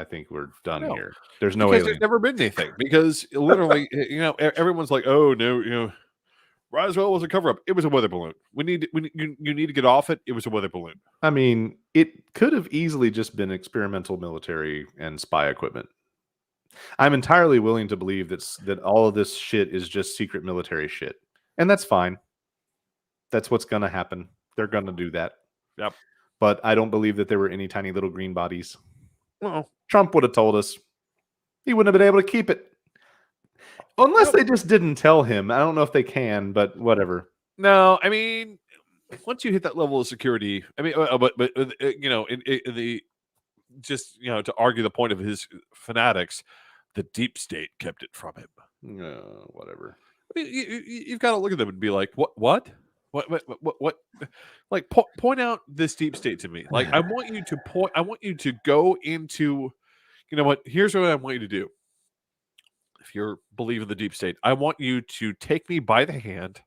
think we're done here. There's no alien. There's never been anything, because literally, everyone's like, oh no, Roswell was a cover-up. It was a weather balloon. You need to get off it. It was a weather balloon. I mean, it could have easily just been experimental military and spy equipment. I'm entirely willing to believe that all of this shit is just secret military shit, and that's fine. That's what's going to happen. They're going to do that. Yep. But I don't believe that there were any tiny little green bodies. Well, Trump would have told us. He wouldn't have been able to keep it. Unless they just didn't tell him. I don't know if they can, but whatever. No, I mean, once you hit that level of security, I mean, but to argue the point of his fanatics, the deep state kept it from him. Whatever. I mean, you've got to look at them and be like, what? What? Like, point out this deep state to me. Like, I want you to go into, here's what I want you to do. If you're believing the deep state, I want you to take me by the hand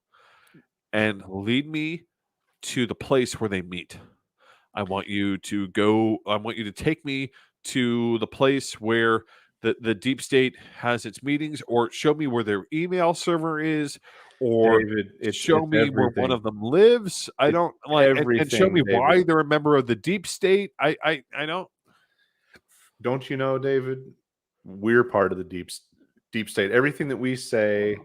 and lead me to the place where they meet. I want you to take me to the place where the deep state has its meetings, or show me where their email server is, or show me where one of them lives. I don't like, and show me why they're a member of the deep state. I don't. Don't you know, David? We're part of the deep state. Everything that we say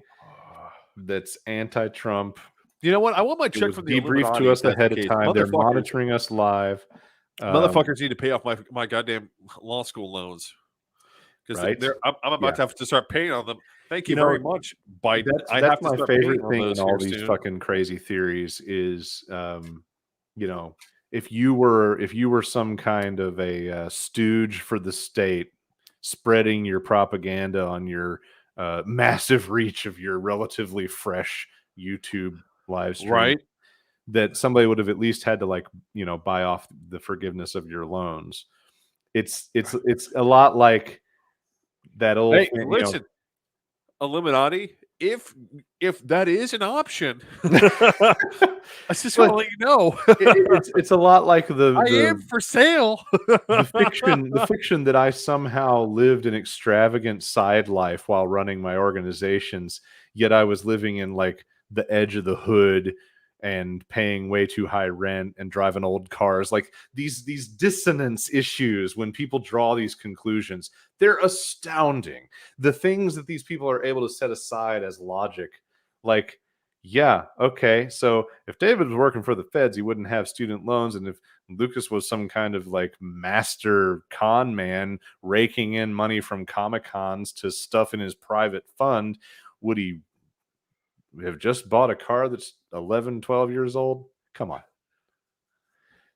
that's anti-Trump. You know what? I want my check from the debrief to us ahead of time. They're monitoring us live. Motherfuckers need to pay off my goddamn law school loans. Because I'm about to have to start paying on them. Thank you very much, Biden. That's my favorite thing in all these fucking crazy theories is, if you were some kind of a stooge for the state, spreading your propaganda on your massive reach of your relatively fresh YouTube live stream, right? That somebody would have at least had to buy off the forgiveness of your loans. It's a lot like that old. Hey, listen, Illuminati. If that is an option, I just want to let you know. It's a lot like I am for sale. the fiction that I somehow lived an extravagant side life while running my organizations, yet I was living in like the edge of the hood and paying way too high rent and driving old cars. Like these dissonance issues when people draw these conclusions, they're astounding. The things that these people are able to set aside as logic, like, yeah, okay, so if David was working for the feds, he wouldn't have student loans, and if Lucas was some kind of like master con man raking in money from Comic Cons to stuff in his private fund, would he have just bought a car that's 11, 12 years old? Come on.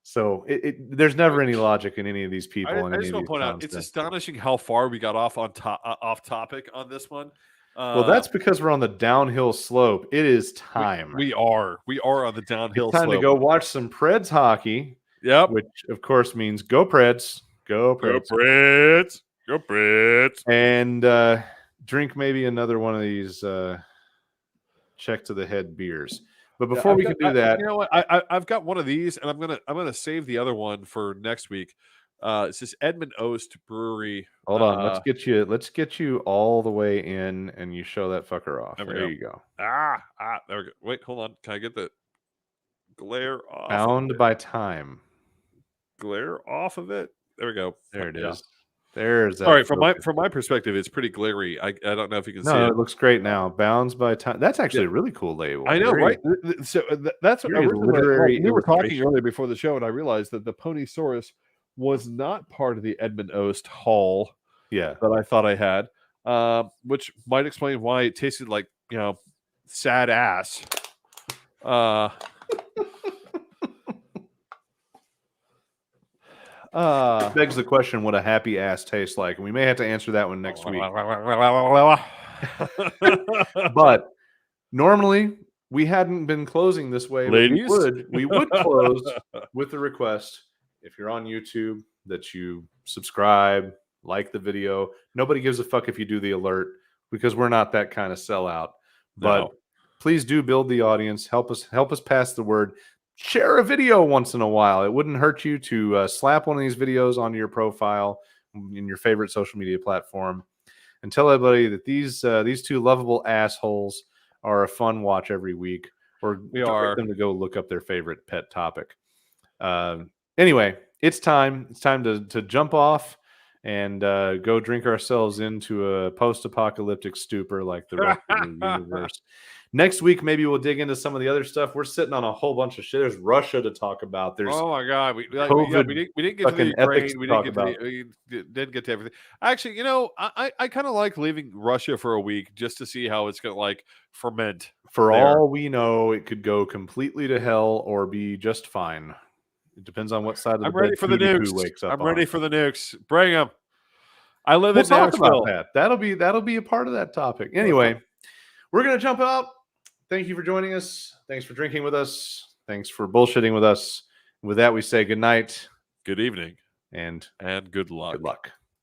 So there's never any logic in any of these people. I just want to point out, it's astonishing how far we got off topic on this one. Well, that's because we're on the downhill slope. It is time. We are on the downhill slope. Time to go watch some Preds hockey. Yep. Which, of course, means go Preds. Go Preds. Go Preds. Go Preds. And drink maybe another one of these check to the head beers. But before we can do that, you know what? I've got one of these, and I'm gonna save the other one for next week. It's this Edmund Oast Brewery. Hold on, let's get you all the way in, and you show that fucker off. There you go. There we go. Wait, hold on. Can I get the glare off? Bound by time. Glare off of it. There we go. There it is. There's that. All right, from my perspective, it's pretty glary. I don't know if you can see it. No, it looks great now. Bounds by time. That's actually a really cool label. I know, right? So that's what literary. We were talking earlier before the show, and I realized that the Podiusaurus was not part of the Edmund Oast haul. Yeah, that I thought I had, which might explain why it tasted like, sad ass. Begs the question what a happy ass tastes like, and we may have to answer that one next week. But normally we hadn't been closing this way. Ladies, we would close with the request, if you're on YouTube, that you subscribe, like the video. Nobody gives a fuck if you do the alert, because we're not that kind of sellout. But please do build the audience. Help us pass the word. Share a video once in a while. It wouldn't hurt you to slap one of these videos onto your profile in your favorite social media platform, and tell everybody that these two lovable assholes are a fun watch every week, or direct them to go look up their favorite pet topic. Anyway, it's time. It's time to jump off and go drink ourselves into a post-apocalyptic stupor like the rest of the universe. Next week, maybe we'll dig into some of the other stuff. We're sitting on a whole bunch of shit. There's Russia to talk about. There's my God, we didn't get to the Ukraine. We didn't get to everything. Actually, I kind of like leaving Russia for a week just to see how it's going to like ferment. For all we know, it could go completely to hell or be just fine. It depends on what side of the I'm ready for the nukes. Wakes up I'm ready for the nukes. Bring them. I live in Nashville. Talk about that. That'll be a part of that topic. Anyway, we're gonna jump out. Thank you for joining us. Thanks for drinking with us. Thanks for bullshitting with us. With that, we say good night, good evening, and good luck. Good luck.